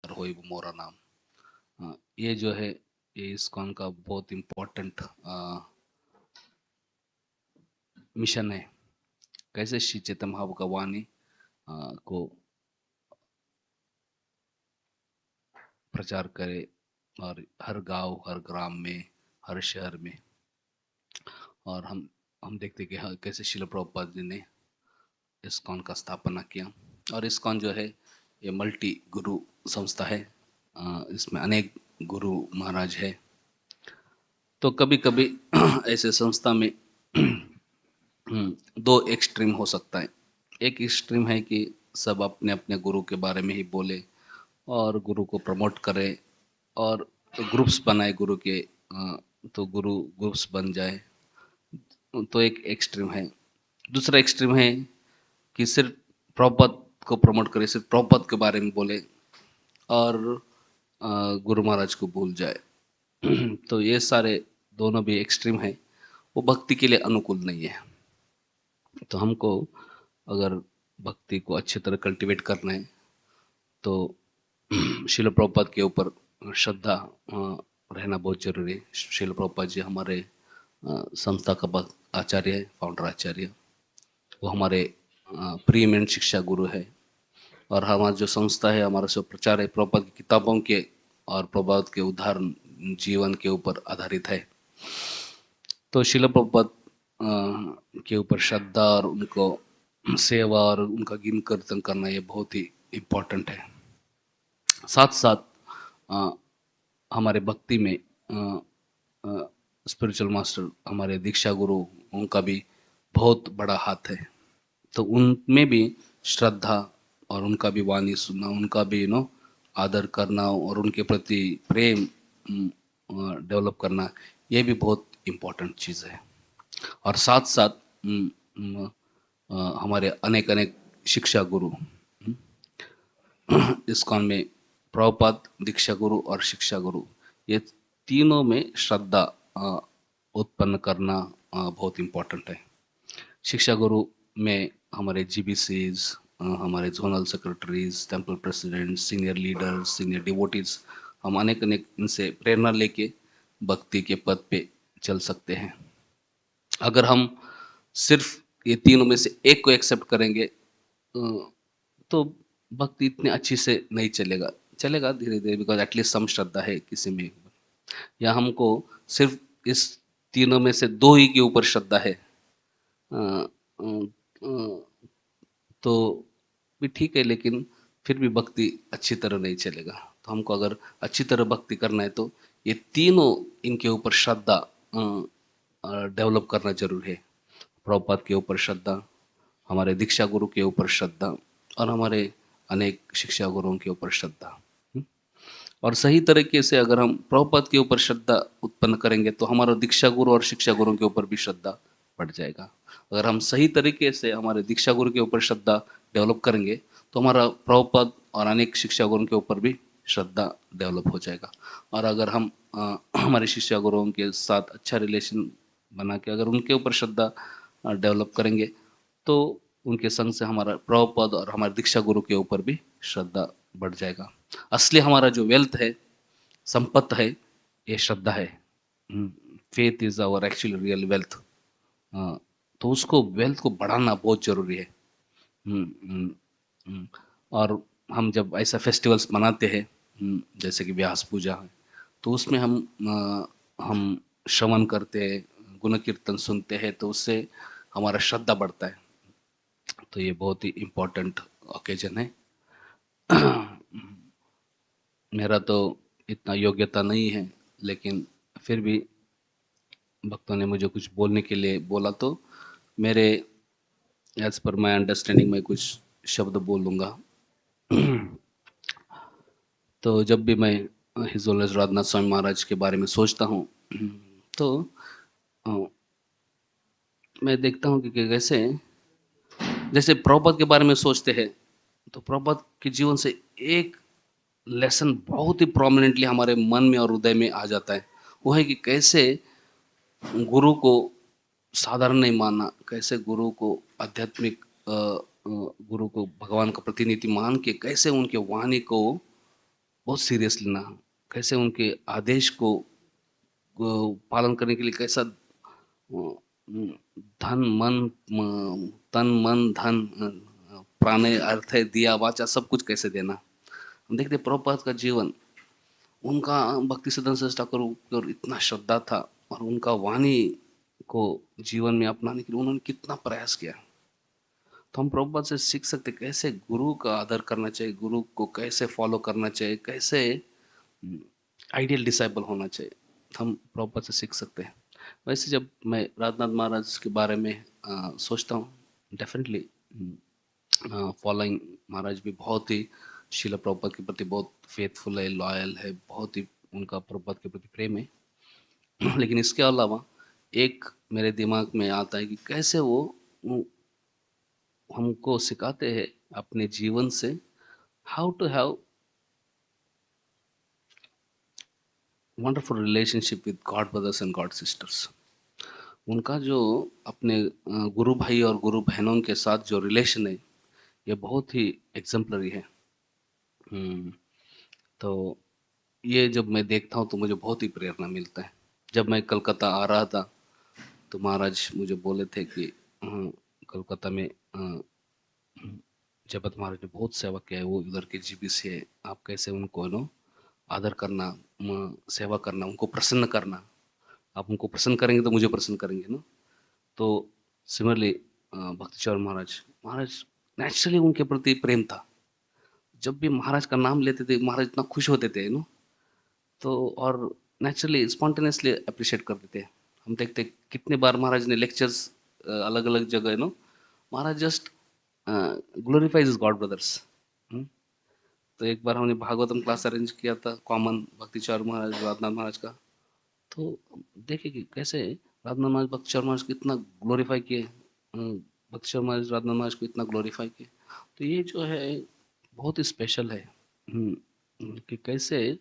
होई वो मोरा नाम। ये जो है ये ISKCON का बहुत इम्पोर्टेंट मिशन है। कैसे श्री चैतन्य महाप्रभु का वाणी को प्रचार करे और हर गांव, हर ग्राम में, हर शहर में। और हम देखते कि हाँ, कैसे श्रील प्रभुपाद जी ने इस्कॉन का स्थापना किया। और इस्कॉन जो है ये मल्टी गुरु संस्था है। इसमें अनेक गुरु महाराज है। तो कभी कभी ऐसे संस्था में दो एक्सट्रीम हो सकता है। एक एक्सट्रीम है कि सब अपने अपने गुरु के बारे में ही बोले और गुरु को प्रमोट करे और ग्रुप्स बनाए गुरु के, तो गुरु ग्रुप्स बन जाए, तो एक एक्सट्रीम है। दूसरा एक्सट्रीम है कि सिर्फ प्रभुपाद को प्रमोट करे, सिर्फ प्रभुपाद के बारे में बोले और गुरु महाराज को भूल जाए। तो ये सारे दोनों भी एक्सट्रीम है, वो भक्ति के लिए अनुकूल नहीं है। तो हमको अगर भक्ति को अच्छी तरह कल्टीवेट करना है तो श्रील प्रभुपाद के ऊपर श्रद्धा रहना बहुत जरूरी है। श्रील प्रभुपाद जी हमारे संस्था का आचार्य है, फाउंडर आचार्य। वो हमारे प्रीएमिनेंट शिक्षा गुरु है और हमारा जो संस्था है, हमारा जो प्रचार है प्रभुपाद की किताबों के और प्रभुपाद के उदाहरण जीवन के ऊपर आधारित है। तो श्रील प्रभुपाद के ऊपर श्रद्धा और उनको सेवा और उनका गिन कीर्तन करना ये बहुत ही इम्पोर्टेंट है। साथ साथ हमारे भक्ति में स्पिरिचुअल मास्टर हमारे दीक्षा गुरु, उनका भी बहुत बड़ा हाथ है। तो उनमें भी श्रद्धा और उनका भी वाणी सुनना, उनका भी आदर करना और उनके प्रति प्रेम डेवलप करना, ये भी बहुत इम्पोर्टेंट चीज़ है। और साथ साथ हमारे अनेक अनेक शिक्षा गुरु इस्कॉन में, प्रभुपाद, दीक्षा गुरु और शिक्षा गुरु, ये तीनों में श्रद्धा उत्पन्न करना बहुत इम्पोर्टेंट है। शिक्षा गुरु में हमारे जीबीसीज, हमारे zonal secretaries, temple president, senior leaders, senior devotees, हम अनेक अनेक इनसे प्रेरणा लेके भक्ति के पद पे चल सकते हैं। अगर हम सिर्फ ये तीनों में से एक को एक्सेप्ट करेंगे तो भक्ति इतनी अच्छी से नहीं चलेगा। चलेगा धीरे धीरे, बिकॉज एटलीस्ट सम श्रद्धा है किसी में, या हमको सिर्फ इस तीनों में से दो ही के ऊपर श्रद्धा है अ, अ, अ, तो भी ठीक है, लेकिन फिर भी भक्ति अच्छी तरह नहीं चलेगा। तो हमको अगर अच्छी तरह भक्ति करना है तो ये तीनों इनके ऊपर श्रद्धा डेवलप करना जरूर है। प्रभुपाद के ऊपर श्रद्धा, हमारे दीक्षा गुरु के ऊपर श्रद्धा, और हमारे अनेक शिक्षा गुरुओं के ऊपर श्रद्धा। और सही तरीके से अगर हम प्रभुपाद के ऊपर श्रद्धा उत्पन्न करेंगे तो हमारा दीक्षा गुरु और शिक्षा गुरु के ऊपर भी श्रद्धा बढ़ जाएगा। अगर हम सही तरीके से हमारे दीक्षा गुरु के ऊपर श्रद्धा डेवलप करेंगे तो हमारा प्रभुपाद और अनेक शिक्षा गुरुओं के ऊपर भी श्रद्धा डेवलप हो जाएगा। और अगर हम हमारे शिक्षा गुरुओं के साथ अच्छा रिलेशन बना के अगर उनके ऊपर श्रद्धा डेवलप करेंगे तो उनके संग से हमारा प्रभुपाद और हमारे दीक्षा गुरु के ऊपर भी श्रद्धा बढ़ जाएगा। असली हमारा जो वेल्थ है, संपत्ति है, ये श्रद्धा है। Faith is our actually real wealth. तो उसको वेल्थ को बढ़ाना बहुत जरूरी है। हम्म, हम्म, हम्म। और हम जब ऐसा फेस्टिवल्स मनाते हैं जैसे कि व्यास पूजा है, तो उसमें हम श्रवण करते हैं, गुण कीर्तन सुनते हैं, तो उससे हमारा श्रद्धा बढ़ता है। तो ये बहुत ही इम्पोर्टेंट ओकेजन है। मेरा तो इतना योग्यता नहीं है, लेकिन फिर भी भक्तों ने मुझे कुछ बोलने के लिए बोला, तो मेरे एज पर माय अंडरस्टैंडिंग में कुछ शब्द बोलूँगा। तो जब भी मैं हिज ऑनरेस राधनाथ स्वामी महाराज के बारे में सोचता हूँ तो अ, मैं देखता हूँ कि कैसे जैसे प्रभुपाद के बारे में सोचते हैं तो प्रभुपाद के जीवन से एक लेसन बहुत ही प्रोमिनेंटली हमारे मन में और हृदय में आ जाता है। वो है कि कैसे गुरु को साधारण नहीं मानना, कैसे गुरु को आध्यात्मिक गुरु को भगवान का प्रतिनिधि मान के कैसे उनके वाणी को बहुत सीरियस लेना, कैसे उनके आदेश को पालन करने के लिए कैसा धन मन तन मन धन प्राण अर्थ है दिया वाचा सब कुछ कैसे देना। हम देखते प्रभुपाद का जीवन, उनका भक्ति सिद्धांत सरस्वती ठाकुर के और इतना श्रद्धा था और उनका वाणी को जीवन में अपनाने के लिए उन्होंने कितना प्रयास किया। तो हम प्रभुपाद से सीख सकते कैसे गुरु का आदर करना चाहिए, गुरु को कैसे फॉलो करना चाहिए, कैसे आइडियल डिसाइबल होना चाहिए, हम प्रभुपाद से सीख सकते हैं। वैसे जब मैं राधनाथ महाराज के बारे में सोचता हूँ, डेफिनेटली फॉलोइंग महाराज भी बहुत ही शिला प्रभुपाद के प्रति बहुत फेथफुल है, लॉयल है, बहुत ही उनका प्रभुपाद के प्रति प्रेम है। लेकिन इसके अलावा एक मेरे दिमाग में आता है कि कैसे वो हमको सिखाते हैं अपने जीवन से how to have wonderful relationship with godbrothers and godsisters. उनका जो अपने गुरु भाई और गुरु बहनों के साथ जो रिलेशन है ये बहुत ही एग्जाम्पलरी है। तो ये जब मैं देखता हूँ तो मुझे बहुत ही प्रेरणा मिलता है। जब मैं कलकत्ता आ रहा था तो महाराज मुझे बोले थे कि कलकत्ता में जगत महाराज ने बहुत सेवा किया है, वो उधर के जीबीसी है, आप कैसे उनको नो आदर करना, सेवा करना, उनको प्रसन्न करना, आप उनको प्रसन्न करेंगे तो मुझे प्रसन्न करेंगे ना। तो सिमिलरली भक्ति चौर महाराज महाराज नेचुरली उनके प्रति प्रेम था। जब भी महाराज का नाम लेते थे महाराज इतना खुश होते थे नो, तो और नेचुरली स्पॉन्टेनियसली अप्रिशिएट करते थे। हम देखते कितने बार महाराज ने लेक्चर्स अलग अलग जगह no, Maharaj just glorifies is godbrothers. तो एक बार हमने भागवतम क्लास अरेंज किया था कॉमन भक्ति चौर महाराज राधनाथ महाराज का, तो देखिए कि कैसे राधनाथ महाराज भक्ति चौर महाराज को इतना ग्लोरीफाई किए, भक्ति चौर महाराज राधनाथ महाराज को इतना ग्लोरीफाई किए। तो ये जो है बहुत ही स्पेशल है कि कैसे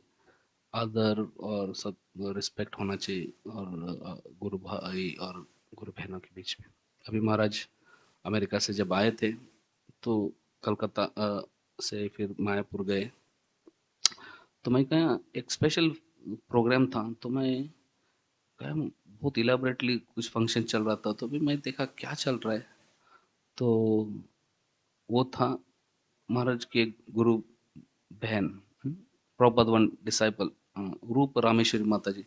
आदर और सब रिस्पेक्ट होना चाहिए और गुरु भाई और गुरु बहनों के बीच में। अभी महाराज अमेरिका से जब आए थे तो कलकत्ता से फिर मायापुर गए, तो मैं कहा एक स्पेशल प्रोग्राम था, तो मैं कहा बहुत इलाबरेटली कुछ फंक्शन चल रहा था, तो भी मैं देखा क्या चल रहा है, तो वो था महाराज के गुरु बहन प्रभुपाद वन डिसाइपल रूप रामेश्वरी माता जी,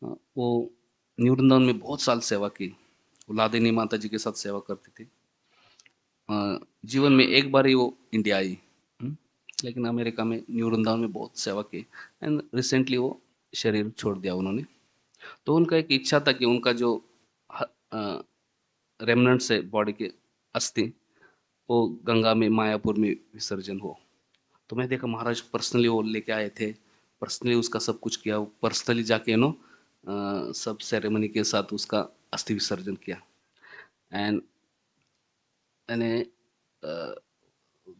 वो न्यू वृंदावन में बहुत साल सेवा की। वो लादिनी माता जी के साथ सेवा करती थी। जीवन में एक बार ही वो इंडिया आई, लेकिन अमेरिका में न्यू वृंदावन में बहुत सेवा की। एंड रिसेंटली वो शरीर छोड़ दिया उन्होंने। तो उनका एक इच्छा था कि उनका जो रेमनेंट्स है बॉडी के अस्थि, वो गंगा में मायापुर में विसर्जन हो। तो मैं देखा महाराज पर्सनली वो लेके आए थे, पर्सनली उसका सब कुछ किया, पर्सनली जाके सब सेरेमनी के साथ उसका अस्थि विसर्जन किया। And and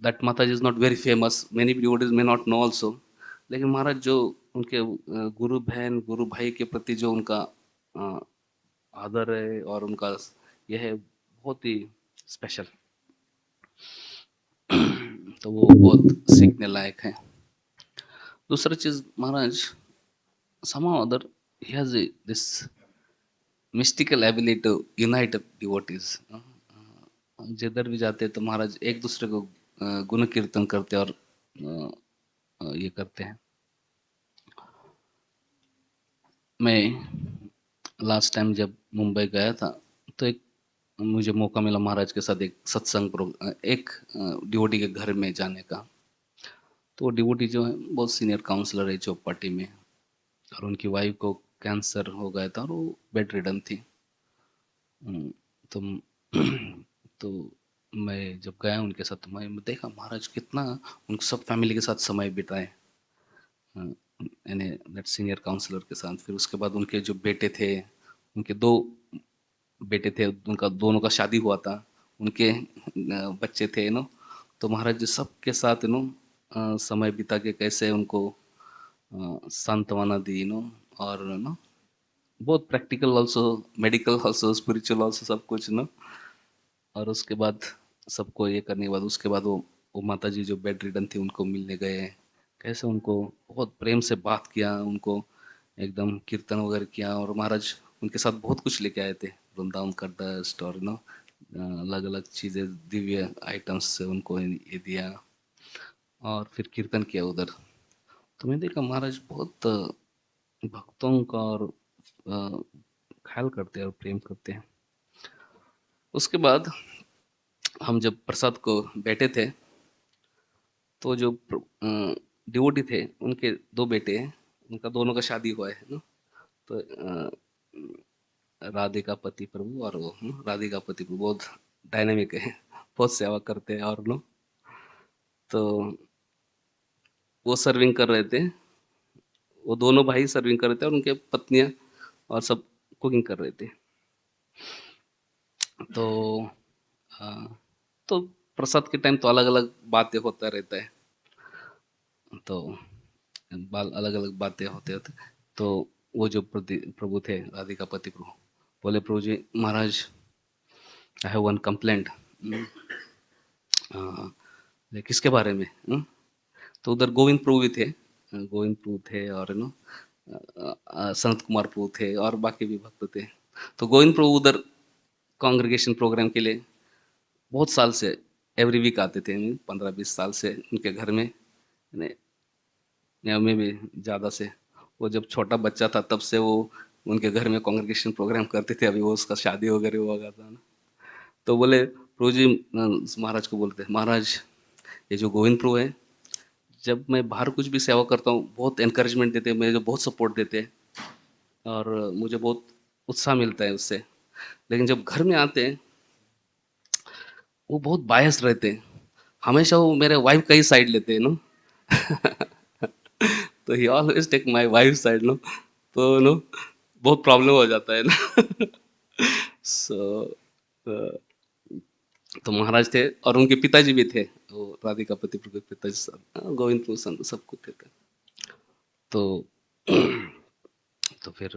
that Mata ji is not very famous, many devotees may not know also, लेकिन महाराज जो उनके गुरु बहन गुरु भाई के प्रति जो उनका आदर है और उनका यह है बहुत ही स्पेशल। तो वो बहुत सीखने लायक है। दूसरा चीज महाराज somehow other he has this mystical ability to unite devotees। जिधर भी जाते हैं तो महाराज एक दूसरे को गुण कीर्तन करते हैं और ये करते हैं। मैं लास्ट टाइम जब मुंबई गया था तो एक मुझे मौका मिला महाराज के साथ एक सत्संग एक डिवोटी के घर में जाने का। तो वो डिवोटी जो है बहुत सीनियर काउंसलर है चौपाटी में, और उनकी वाइफ को कैंसर हो गया था और वो बेड रिडन थी। तो तो मैं जब गया उनके साथ तो मैं देखा महाराज कितना उन सब फैमिली के साथ समय बिताए, यानी दैट सीनियर काउंसलर के साथ। फिर उसके बाद उनके जो बेटे थे, उनके दो बेटे थे, उनका दोनों का शादी हुआ था, उनके बच्चे थे तो महाराज जी सबके साथ समय बिता के कैसे उनको सांत्वना दी और बहुत practical also, medical also, spiritual also, सब कुछ और उसके बाद सबको ये करने के बाद उसके बाद वो माता जी जो बेड रिडन थी उनको मिलने गए, कैसे उनको बहुत प्रेम से बात किया, उनको एकदम कीर्तन वगैरह किया। और महाराज उनके साथ बहुत कुछ लेके आए थे, वृंदावन का डस्ट और अलग अलग चीज़ें, दिव्य आइटम्स से उनको ये दिया और फिर कीर्तन किया उधर। तो मैं देखा महाराज बहुत भक्तों का और ख्याल करते हैं और प्रेम करते हैं। उसके बाद हम जब प्रसाद को बैठे थे तो जो डिवोटी थे उनके दो बेटे हैं, उनका दोनों का शादी हुआ है तो राधे का पति प्रभु और वो राधे का पति प्रभु बहुत डायनेमिक है, बहुत सेवा करते हैं और तो वो सर्विंग कर रहे थे, वो दोनों भाई सर्विंग कर रहे थे और उनके पत्नियां और सब कुकिंग कर रहे थे। तो तो प्रसाद के टाइम तो अलग अलग बातें होता रहता है, तो बाल अलग अलग बातें होते होते तो वो जो प्रभु थे राधिका पति प्रभु बोले, प्रभु जी महाराज आई हैव वन कंप्लेंट। किसके बारे में? तो उधर गोविंद प्रभु भी थे, गोविंद प्रभु थे और संत कुमार प्रभु थे और बाकी भी भक्त थे। तो गोविंद प्रभु उधर कांग्रेगेशन प्रोग्राम के लिए बहुत साल से एवरी वीक आते थे, 15-20 साल से उनके घर में, या में भी ज़्यादा से। वो जब छोटा बच्चा था तब से वो उनके घर में कांग्रेगेशन प्रोग्राम करते थे, अभी वो उसका शादी वगैरह हुआ था तो बोले प्रभु जी महाराज को बोलते, महाराज ये जो गोविंद प्रभु है, जब मैं बाहर कुछ भी सेवा करता हूँ बहुत एनकरेजमेंट देते हैं, मुझे बहुत सपोर्ट देते हैं और मुझे बहुत उत्साह मिलता है उससे, लेकिन जब घर में आते हैं वो बहुत बायस रहते हैं, हमेशा वो मेरे वाइफ का ही साइड लेते हैं तो he always take my wife side तो बहुत प्रॉब्लम हो जाता है सो तो महाराज थे और उनके पिताजी भी थे, वो राधिका पति प्रभु के पिताजी सब गोविंद प्रभु संत सब कुछ थे। तो तो फिर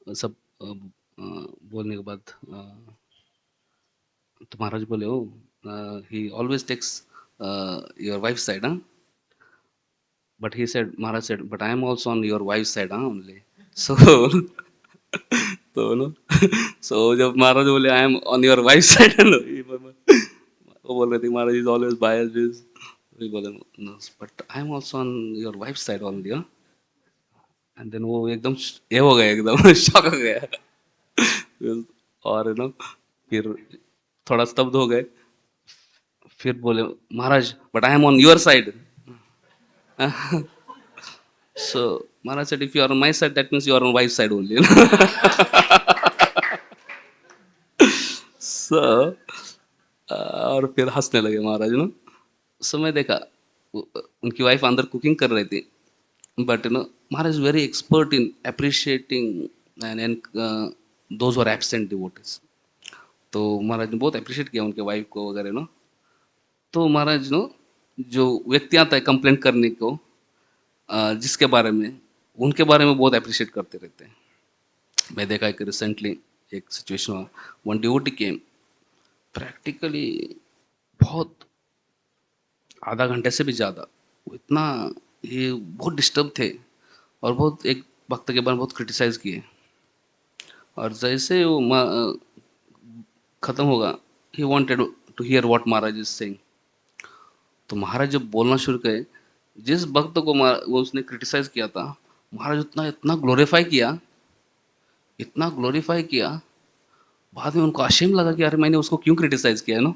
सब बोलने के बाद तो महाराज बोले, oh he always takes your wife side, but he said, Maharaj said, but I am also on your wife's side only, so तो so जब महाराज बोले I am on your wife's side वो बोल रहे थे महाराज is always biased, We बोले no, but I am also on your wife's side only, huh? And then वो एकदम ये हो गया, एकदम शॉक हो गया। और फिर थोड़ा स्तब्ध हो गए। फिर बोले Maharaj but I am on your side. So Maharaj said, if you are on my side, that means you are on wife's side only. So और फिर हंसने लगे महाराज सो मैं देखा उनकी वाइफ अंदर कुकिंग कर रही थी, but Maharaj very expert in appreciating and those are absent devotees. तो महाराज ने बहुत अप्रिशिएट किया उनके वाइफ को वगैरह तो महाराज जो व्यक्ति आता है कंप्लेंट करने को जिसके बारे में, उनके बारे में बहुत अप्रिशिएट करते रहते हैं। मैं देखा कि रिसेंटली एक सिचुएशन हुआ, वन डिवोटी केम प्रैक्टिकली बहुत आधा घंटे से भी ज़्यादा, वो इतना ये बहुत डिस्टर्ब थे और बहुत एक भक्त के बारे में बहुत क्रिटिसाइज किए। और जैसे वो ख़त्म होगा, he wanted to hear what Maharaj is saying. तो महाराज जब बोलना शुरू करे, जिस भक्त को वो उसने क्रिटिसाइज किया था, महाराज उतना इतना ग्लोरीफाई किया, इतना ग्लोरीफाई किया, बाद में उनको आशेम लगा कि अरे मैंने उसको क्यों क्रिटिसाइज किया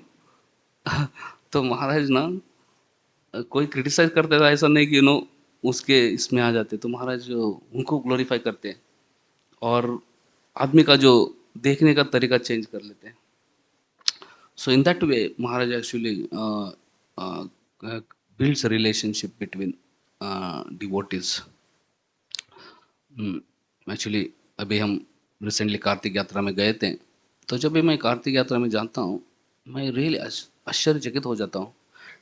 तो महाराज कोई क्रिटिसाइज करते था, ऐसा नहीं कि उसके इसमें आ जाते, तो महाराज उनको ग्लोरीफाई करते हैं और आदमी का जो देखने का तरीका चेंज कर लेते हैं। So in that way Maharaj actually builds a relationship between devotees. Actually अभी हम रिसेंटली कार्तिक यात्रा में गए थे, तो जब भी मैं कार्तिक यात्रा में जाता हूँ, मैं रियली आश्चर्यचकित हो जाता हूँ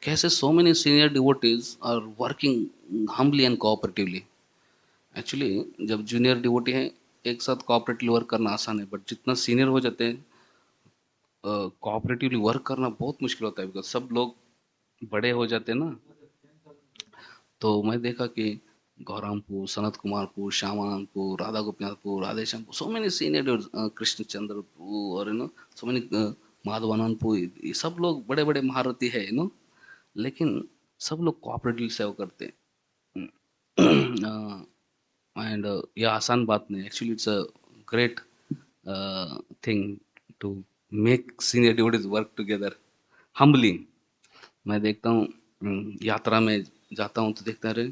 कैसे so many senior devotees are working humbly and cooperatively. Actually जब जूनियर डिवोटी हैं एक साथ कोऑपरेटिवली वर्क करना आसान है, बट जितना सीनियर हो जाते हैं कोऑपरेटिवली वर्क करना बहुत मुश्किल होता है, बिकॉज सब लोग बड़े हो जाते हैं ना। तो मैं देखा कि Gaurampur, Sanat Kumarpur, Shyamanandapur, Radha Gopinathpur, Radheshyampur, so many senior, Krishna Chandrapur और सो मेनी माधवानंदपुर, ये सब लोग बड़े बड़े महारथी है लेकिन सब लोग कोऑपरेटिव सेवा करते हैं। एंड ये आसान बात नहीं, actually it's a great thing to make senior devotees work together humbly. मैं देखता हूँ यात्रा में जाता हूँ तो देखता रहे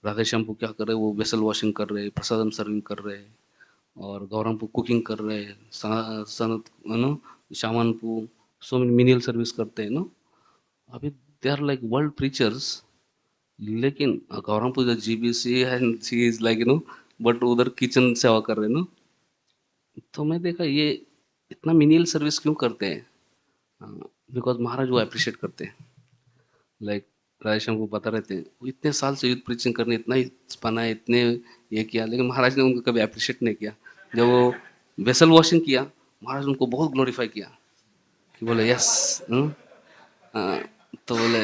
राधे श्यामपुर क्या कर रहे हैं, वो वेसल वॉशिंग कर रहे हैं, प्रसादम सर्विंग कर रहे हैं, और गौरमपुर कुकिंग कर रहे हैं, Sanat Shamanpur so menial service करते हैं अभी they are like world preachers. लेकिन Gaurampur GBC and she is like but उधर किचन सेवा कर रहे हैं तो मैं देखा ये इतना मिनियल सर्विस क्यों करते हैं, बिकॉज महाराज वो अप्रिशिएट करते हैं। लाइक राधेश्याम को पता रहते हैं वो इतने साल से यूथ प्रीचिंग करने इतना ही पना है, इतने ये किया, लेकिन महाराज ने उनको कभी अप्रिशिएट नहीं किया। जब वो वेसल वॉशिंग किया, महाराज उनको बहुत ग्लोरीफाई किया कि बोले यस। तो बोले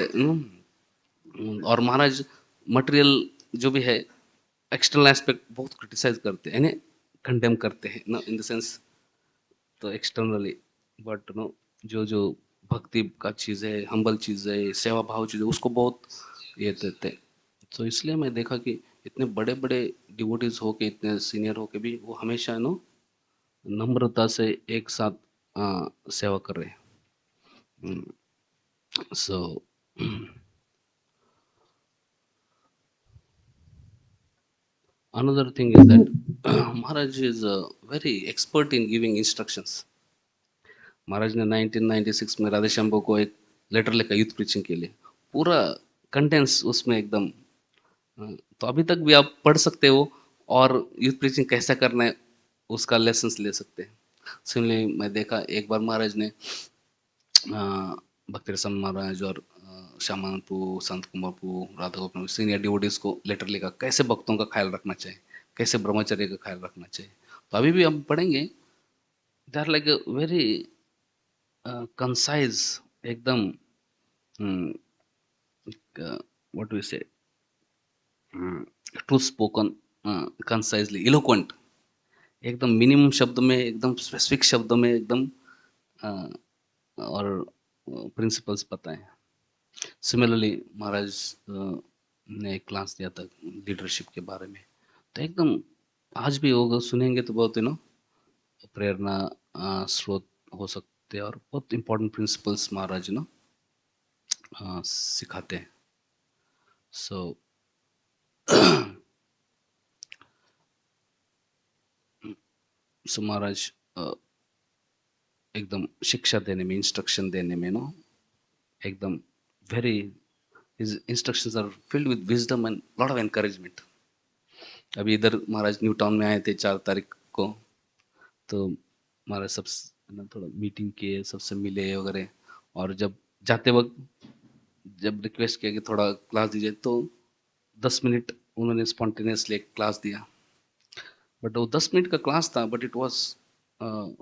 और महाराज मटेरियल जो भी है एक्सटर्नल एस्पेक्ट बहुत क्रिटिसाइज करते हैं, यानी कंडेम करते हैं ना इन द सेंस, तो एक्सटर्नली, बट जो जो भक्ति का चीज़ है, हम्बल चीज़ है, सेवा भाव चीज़ है, उसको बहुत ये देते हैं। तो इसलिए मैं देखा कि इतने बड़े बड़े डिवोटीज हो के, इतने सीनियर हो के भी वो हमेशा नम्रता से एक साथ सेवा कर रहे हैं। सो another thing is that Maharaj is very expert in giving instructions. महाराज ने 1996 में राधेश्याम को एक लेटर लिखा यूथ प्रीचिंग के लिए, पूरा कंटेंस उसमें एकदम। तो अभी तक भी आप पढ़ सकते हो और यूथ प्रीचिंग कैसा करना है उसका लेसन्स ले सकते हैं। इसलिए मैं देखा एक बार महाराज ने भक्ति रसम महाराज और श्यामानंदपुर, संत कुमारपुर, राधा गोपाल सीनियर डिवोटीज को लेटर लिखा कैसे भक्तों का ख्याल रखना चाहिए, कैसे ब्रह्मचर्य का ख्याल रखना चाहिए। तो अभी भी हम पढ़ेंगे, they are like very concise, एकदम what we say true spoken, concisely, eloquent, एकदम मिनिमम शब्द में, एकदम स्पेसिफिक शब्दों में एकदम और प्रिंसिपल्स बताएं। सिमिलरली महाराज ने एक क्लास दिया था लीडरशिप के बारे में, तो एकदम आज भी होगा, सुनेंगे तो बहुत प्रेरणा स्रोत हो सकते हैं, और बहुत इंपॉर्टेंट प्रिंसिपल्स महाराज सिखाते हैं। सो सो महाराज एकदम शिक्षा देने में, इंस्ट्रक्शन देने में एकदम very, his instructions are filled with wisdom and lot of encouragement. अभी इधर महाराज न्यू टाउन में आए थे 4 तारीख को, तो महाराज सब थोड़ा मीटिंग किए, सबसे मिले वगैरह, और जब जाते वक्त जब रिक्वेस्ट किया कि थोड़ा क्लास दीजिए, तो 10 मिनट उन्होंने स्पॉन्टेनियसली एक क्लास दिया। बट वो 10 मिनट का क्लास था, but it was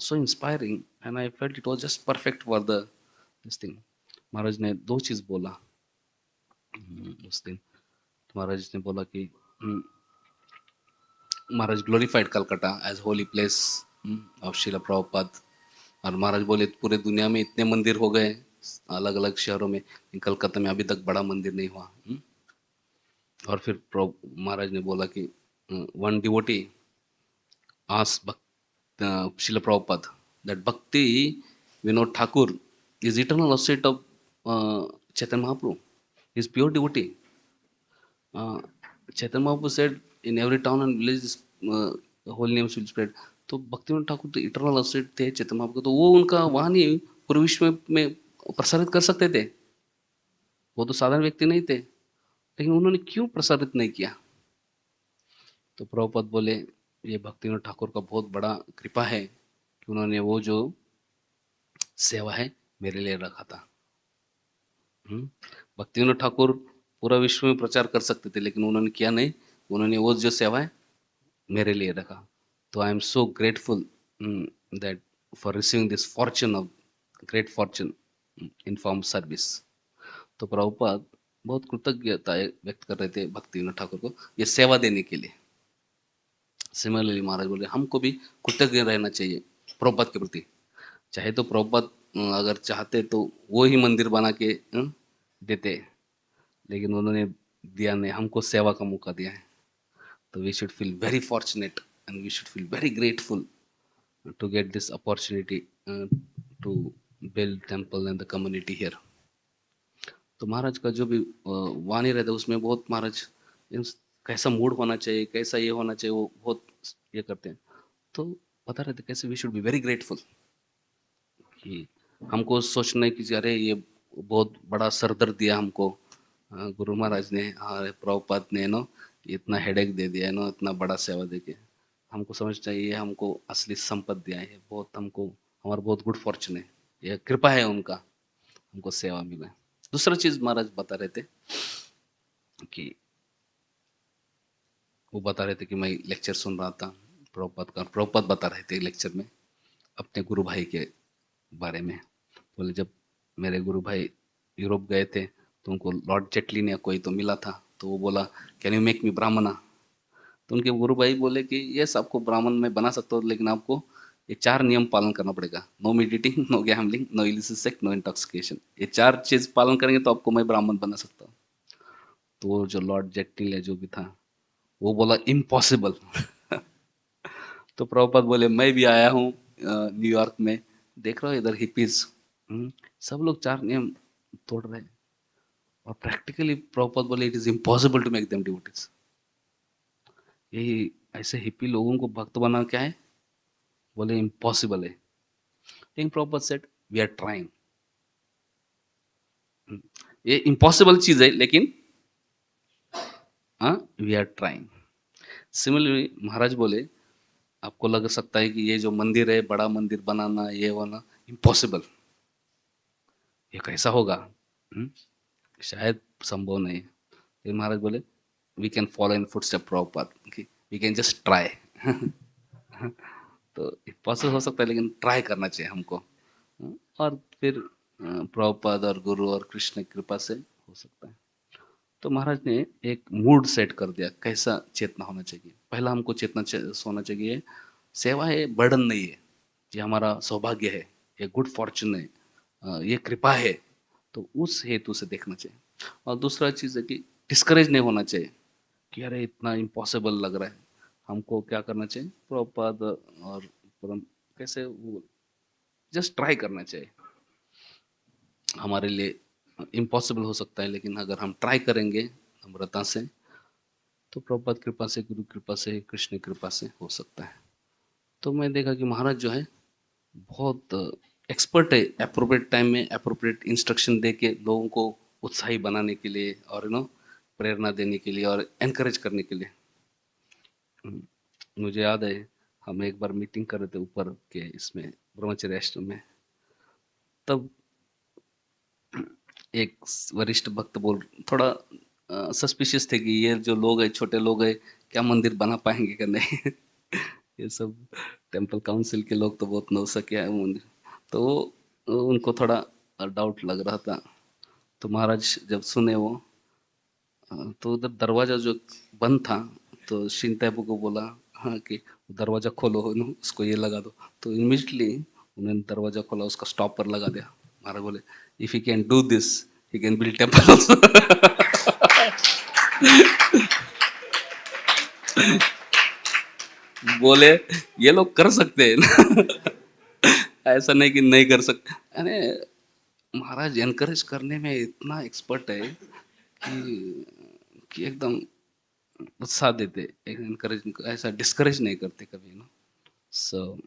so inspiring and I felt it was just perfect for the this thing. Maharaj ने 2 चीज़ बोला उस दिन। तो महाराज ने बोला कि Maharaj glorified Calcutta as holy place of Shila Prabhupada, और महाराज बोले पूरे दुनिया में इतने मंदिर हो गए अलग अलग शहरों में, कलकत्ता में अभी तक बड़ा मंदिर नहीं हुआ। और फिर महाराज ने बोला कि one devotee asked Srila Prabhupada that Bhakti Vinod Thakur is eternal associate of Chaitanya Mahaprabhu. He is pure devotee. Chaitanya Mahaprabhu said in every town and village holy names will spread. तो भक्ति विनोद ठाकुर तो eternal associate थे चैतन्य महाप्रभु, तो वो उनका वहाँ नहीं पूरे विश्व में प्रसारित कर सकते थे। वो तो साधारण व्यक्ति नहीं थे, लेकिन उन्होंने क्यों प्रसारित नहीं किया? तो प्रभुपाद बोले ये भक्ति विनोद ठाकुर का बहुत बड़ा कृपा है कि उन्होंने वो जो सेवा है मेरे लिए रखा था। भक्ति विनोद ठाकुर पूरा विश्व में प्रचार कर सकते थे, लेकिन उन्होंने किया नहीं, उन्होंने वो जो सेवा है मेरे लिए रखा। तो I am so grateful that for receiving this Fortune of great Fortune in form service. तो प्रभुपाद बहुत कृतज्ञता व्यक्त कर रहे थे भक्ति विनोद ठाकुर को ये सेवा देने के लिए। सिमिलरली महाराज बोले हमको भी कृतज्ञ रहना चाहिए प्रभुपाद के प्रति। चाहे तो प्रभुपाद अगर चाहते तो वो ही मंदिर बना के देते, लेकिन उन्होंने दिया नहीं, हमको सेवा का मौका दिया है। तो we should feel very fortunate and we should feel very grateful to get this opportunity to build temple and the community here. तो महाराज का जो भी वाणी रहता है उसमें बहुत महाराज कैसा मूड होना चाहिए, कैसा ये होना चाहिए, वो बहुत ये करते हैं। तो बता रहे थे कैसे we should be very grateful, कि हमको सोचना है कि अरे ये बहुत बड़ा सरदर्द दिया हमको गुरु महाराज ने, प्रभुपाद ने इतना हेडेक दे दिया है इतना बड़ा सेवा देके। हमको समझना चाहिए हमको असली संपत्ति दिया है, बहुत हमको हमारा बहुत गुड फॉर्चून है, ये कृपा है उनका, हमको सेवा मिला है। दूसरा चीज महाराज बता रहे थे कि वो बता रहे थे कि मैं लेक्चर सुन रहा था प्रभुपाद का, प्रभुपाद बता रहे थे लेक्चर में अपने गुरु भाई के बारे में। बोले जब मेरे गुरु भाई यूरोप गए थे तो उनको लॉर्ड जेटली ने कोई तो मिला था, तो वो बोला कैन यू मेक मी ब्राह्मणा। तो उनके गुरु भाई बोले कि यस आपको ब्राह्मण में बना सकता हो, लेकिन आपको ये 4 नियम पालन करना पड़ेगा, no meat eating, no gambling, no illicit sex, no intoxication. ये 4 चीज पालन करेंगे तो आपको मैं ब्राह्मण बना सकता हूँ। तो वो जो लॉर्ड जेटली है जो भी था वो बोला इम्पॉसिबल। तो प्रभुपाद बोले मैं भी आया हूँ न्यूयॉर्क में, देख रहा हूँ इधर हिपीज सब लोग 4 नियम तोड़ रहे हैं, और प्रैक्टिकली प्रभुपाद बोले it is impossible to make them devotees. यही ऐसे हिप्पी लोगों को भक्त बनाना क्या है, बोले इम्पॉसिबल है। लेकिन Prabhupada said we are trying. ये इम्पॉसिबल चीज है लेकिन we are trying. Similarly Maharaj बोले आपको लग सकता है कि ये जो मंदिर है बड़ा मंदिर बनाना ये होना इम्पॉसिबल, ये कैसा होगा, शायद संभव नहीं है। फिर महाराज बोले we can follow in footstep Prabhupada, we can just try. तो पॉसिबल हो सकता है लेकिन ट्राई करना चाहिए हमको। और फिर प्रभुपाद और गुरु और कृष्ण की कृपा से हो सकता है। तो महाराज ने एक मूड सेट कर दिया कैसा चेतना होना चाहिए। पहला हमको चेतना होना चाहिए सेवा है बर्डन नहीं है, ये हमारा सौभाग्य है, ये गुड फॉर्चून है, ये कृपा है, तो उस हेतु से देखना चाहिए। और दूसरा चीज़ है कि डिस्करेज नहीं होना चाहिए कि अरे इतना इम्पॉसिबल लग रहा है, हमको क्या करना चाहिए, प्रभुपाद और परम कैसे वो जस्ट ट्राई करना चाहिए। हमारे लिए इम्पॉसिबल हो सकता है, लेकिन अगर हम ट्राई करेंगे नम्रता से, तो प्रभुपाद कृपा से, गुरु कृपा से, कृष्ण कृपा से हो सकता है। तो मैं देखा कि महाराज जो है बहुत एक्सपर्ट है अप्रोप्रिएट टाइम में अप्रोप्रिएट इंस्ट्रक्शन दे के लोगों को उत्साही बनाने के लिए, और प्रेरणा देने के लिए और एनकरेज करने के लिए। मुझे याद है हम एक बार मीटिंग कर रहे थे ऊपर के इसमें ब्रह्मचर्य आश्रम में, तब एक वरिष्ठ भक्त बोल थोड़ा सस्पिशियस थे कि ये जो लोग हैं, छोटे लोग हैं, क्या मंदिर बना पाएंगे कि नहीं। ये सब टेम्पल काउंसिल के लोग तो बहुत नौसक्या है मंदिर, तो उनको थोड़ा डाउट लग रहा था। तो महाराज जब सुने वो, तो उधर दरवाजा जो बंद था, तो शिनतैबू को बोला हाँ कि दरवाजा खोलो, उसको ये लगा दो। तो इमिडिएटली उन्होंने दरवाजा खोला, उसका स्टॉपर लगा दिया। महाराज बोले if he can do this he can build temple also. बोले ये लोग कर सकते हैं ना। ऐसा नहीं कि नहीं कर सकते। अरे महाराज एनकरेज करने में इतना एक्सपर्ट है कि एकदम उत्साह देते, एनकरेज, ऐसा डिस्करेज नहीं करते कभी ना। सो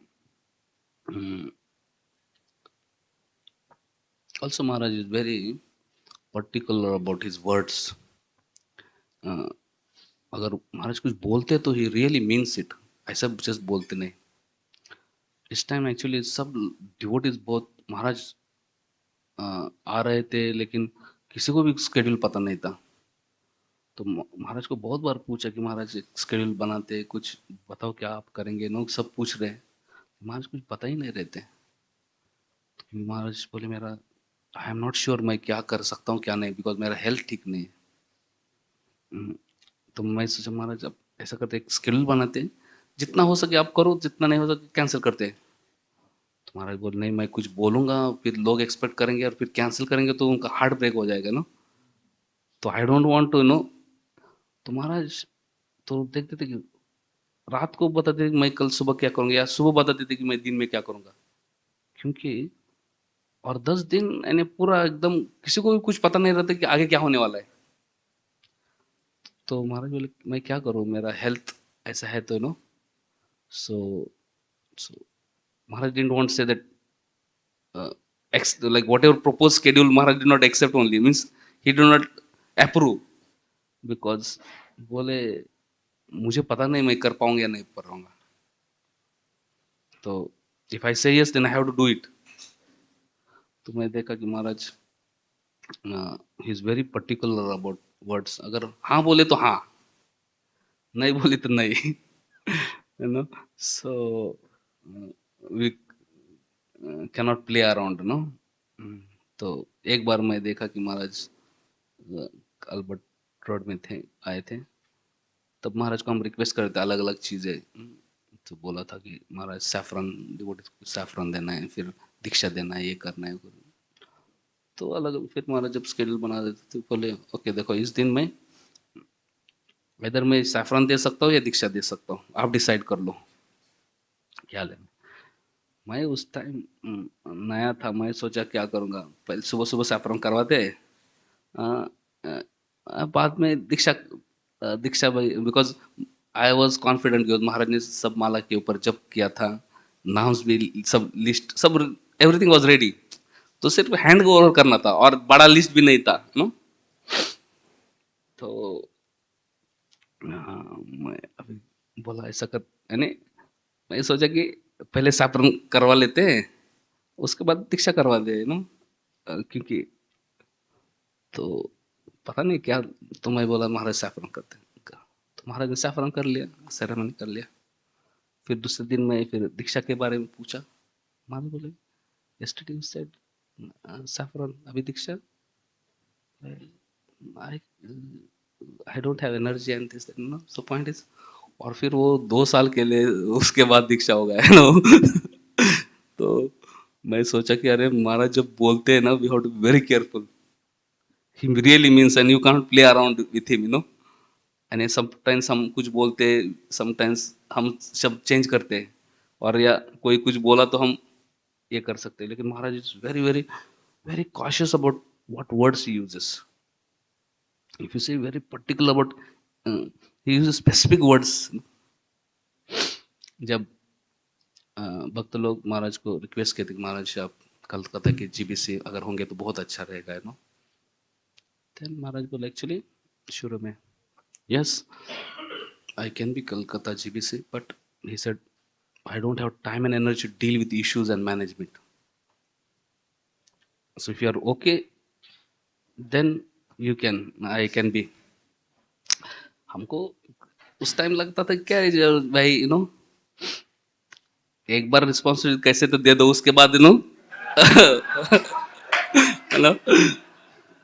also Maharaj is very particular about his words. अगर महाराज कुछ बोलते तो ही रियली मीन्स इट, ऐसा जस्ट बोलते नहीं। इस टाइम एक्चुअली सब डिवोटीज बहुत, महाराज आ रहे थे लेकिन किसी को भी स्केड्यूल पता नहीं था। तो महाराज को बहुत बार पूछा कि महाराज स्केड्यूल बनाते, कुछ बताओ क्या आप करेंगे, लोग सब पूछ रहे हैं, महाराज कुछ पता ही नहीं रहते। तो महाराज बोले मेरा आई एम नॉट श्योर मैं क्या कर सकता हूँ क्या नहीं, बिकॉज मेरा हेल्थ ठीक नहीं है। तो मैं सोचा महाराज अब ऐसा करते एक स्केड्यूल बनाते हैं, जितना हो सके आप करो, जितना नहीं हो सके कैंसिल करते हैं। तो महाराज बोले नहीं मैं कुछ बोलूंगा फिर लोग एक्सपेक्ट करेंगे और फिर कैंसिल करेंगे तो उनका हार्ट ब्रेक हो जाएगा ना, तो I don't want to know. तो महाराज तो देखते थे कि रात को बताते थे कि मैं कल सुबह क्या करूंगा, या सुबह बताते थे कि मैं दिन में क्या करूंगा। क्योंकि और 10 दिन यानी पूरा एकदम किसी को भी कुछ पता नहीं रहता कि आगे क्या होने वाला है। तो महाराज बोले मैं क्या करूं, मेरा हेल्थ ऐसा है तो no. So so Maharaj didn't want say that like whatever proposed schedule Maharaj did not accept, only means he did not approve, because बोले मुझे पता नहीं मैं कर पाऊंगा या नहीं कर पाऊंगा, तो if I say yes then I have to do it। तो मैं देखा कि Maharaj he is very particular about words, अगर हाँ बोले तो हाँ, नहीं बोले तो नहीं। You know, so we cannot play around no. तो एक बार मैं देखा कि महाराज अल्बर्ट रोड में थे, आए थे, तब महाराज को हम रिक्वेस्ट करते अलग अलग चीज़ें। तो बोला था कि महाराज सैफरन, डिवोटीज को सैफरन देना है, फिर दीक्षा देना है, ये करना है। तो अलग फिर महाराज जब स्केड्यूल बना देते थे, बोले ओके देखो इस दिन में इधर मैं सैफरन दे सकता हूँ या दीक्षा दे सकता हूँ, आप डिसाइड कर लो क्या लेना। मैं उस टाइम नया था, मैं सोचा क्या करूँगा, पहले सुबह सुबह सैफरन करवाते, बाद में दीक्षा, दीक्षा भाई, बिकॉज आई वॉज कॉन्फिडेंट कि महाराज ने सब माला के ऊपर जप किया था, नाम्स भी सब लिस्ट सब एवरीथिंग वॉज रेडी, तो सिर्फ हैंड ओवर करना था और बड़ा लिस्ट भी नहीं था नो। तो मैं अभी बोला ऐसा कर, यानी मैं सोचा कि पहले सैफरन करवा लेते हैं, उसके बाद दीक्षा करवा दे नो, क्योंकि तो पता नहीं क्या। तो मैं बोला महाराज सैफरन करते हैं, तो महाराज ने सैफरन कर लिया, सेरेमनी कर लिया। फिर दूसरे दिन मैं फिर दीक्षा के बारे में पूछा, महाराज बोले yesterday you said saffron अभी दीक्षा, I I don't have energy and this no, so point is, और फिर वो 2 साल के लिए उसके बाद दीक्षा हो गया है ना। तो मैं सोचा कि अरे महाराज जब बोलते हैं ना we have to be very careful, he really means, and you can't play around with him, and sometimes हम कुछ बोलते, sometimes हम शब्द चेंज करते हैं, और या कोई कुछ बोला तो हम ये कर सकते हैं, लेकिन Maharaj is very very very cautious about what words he uses. If you say very particular about, he uses specific words. जब भक्त लोग महाराज को रिक्वेस्ट करते कि महाराज आप कलकत्ता के जीबीसी अगर होंगे तो बहुत अच्छा रहेगा, then महाराज बोले एक्चुअली शुरू में yes I can be Kolkata GBC, but he said I don't have time and energy to deal with issues and management. So if you are okay, then you can, I can be. हमको उस time लगता था क्या है भाई, एक बार responsibility कैसे तो दे दो, उसके बाद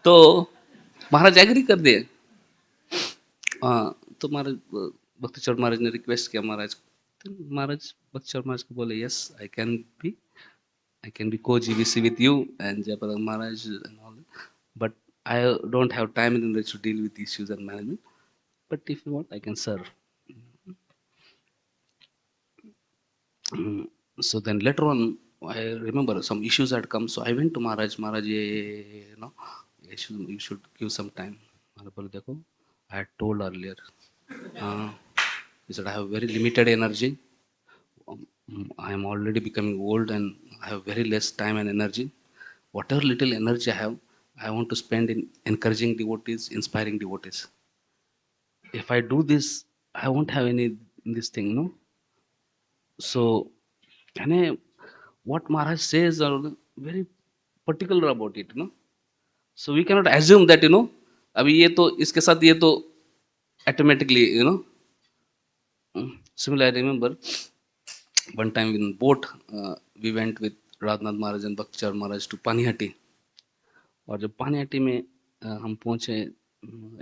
तो महाराज एग्री कर दिए। तो महाराज भक्ति चौड़ महाराज ने रिक्वेस्ट किया महाराज को, तो महाराज भक्ति चौड़ महाराज को बोले yes I can be co-GBC with you and Jayapada Maharaj and all that, but I don't have time and energy to deal with issues and management, but if you want I can serve. So then later on I remember some issues had come, so I went to Maharaj, you should give some time. I had told earlier, he said I have very limited energy, I am already becoming old and I have very less time and energy. Whatever little energy I have, I want to spend in encouraging devotees, inspiring devotees. If I do this, I won't have any in this thing, So, what Maharaj says are very particular about it, So we cannot assume that, अभी ये तो इसके साथ ये तो automatically, Similarly, I remember one time in boat, we went with Radhanath Maharaj and Bhakti Maharaj to Panihati. और जब पानीहाटी में हम पहुंचे,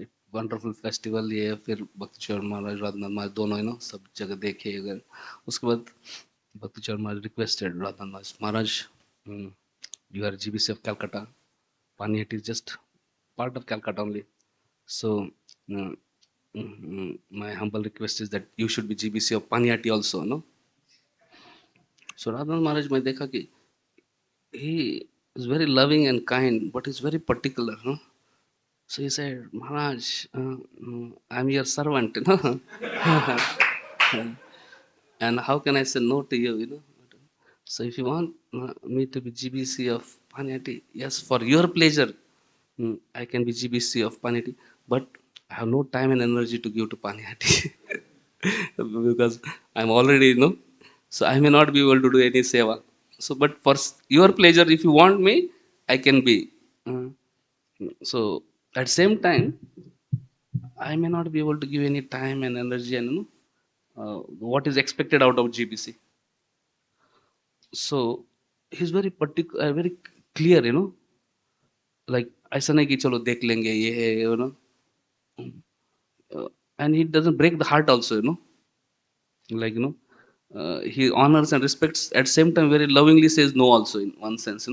एक वंडरफुल फेस्टिवल ये, फिर भक्ति चौड़ महाराज राधानाथ महाराज दोनों सब जगह देखे। अगर उसके बाद Bhakti Charu Maharaj requested Radhanath Maharaj, you are GBC of Calcutta, Panihati is just part of Calcutta only, so my humble request is that you should be GBC of Panihati also, So Radhanath Maharaj मैं देखा कि he is very loving and kind, but he's very particular, So he said, Maharaj, I'm your servant, and how can I say no to you, So if you want me to be GBC of Panihati, yes, for your pleasure, I can be GBC of Panihati, but I have no time and energy to give to Panihati because I'm already, so I may not be able to do any seva. So, but for your pleasure, if you want me, I can be. So at same time, I may not be able to give any time and energy and what is expected out of GBC. So he's very particular, very clear, like ऐसा नहीं कि चलो देख लेंगे ये है, and he doesn't break the heart also, like he honors and respects, at same time very lovingly says no also in one sense,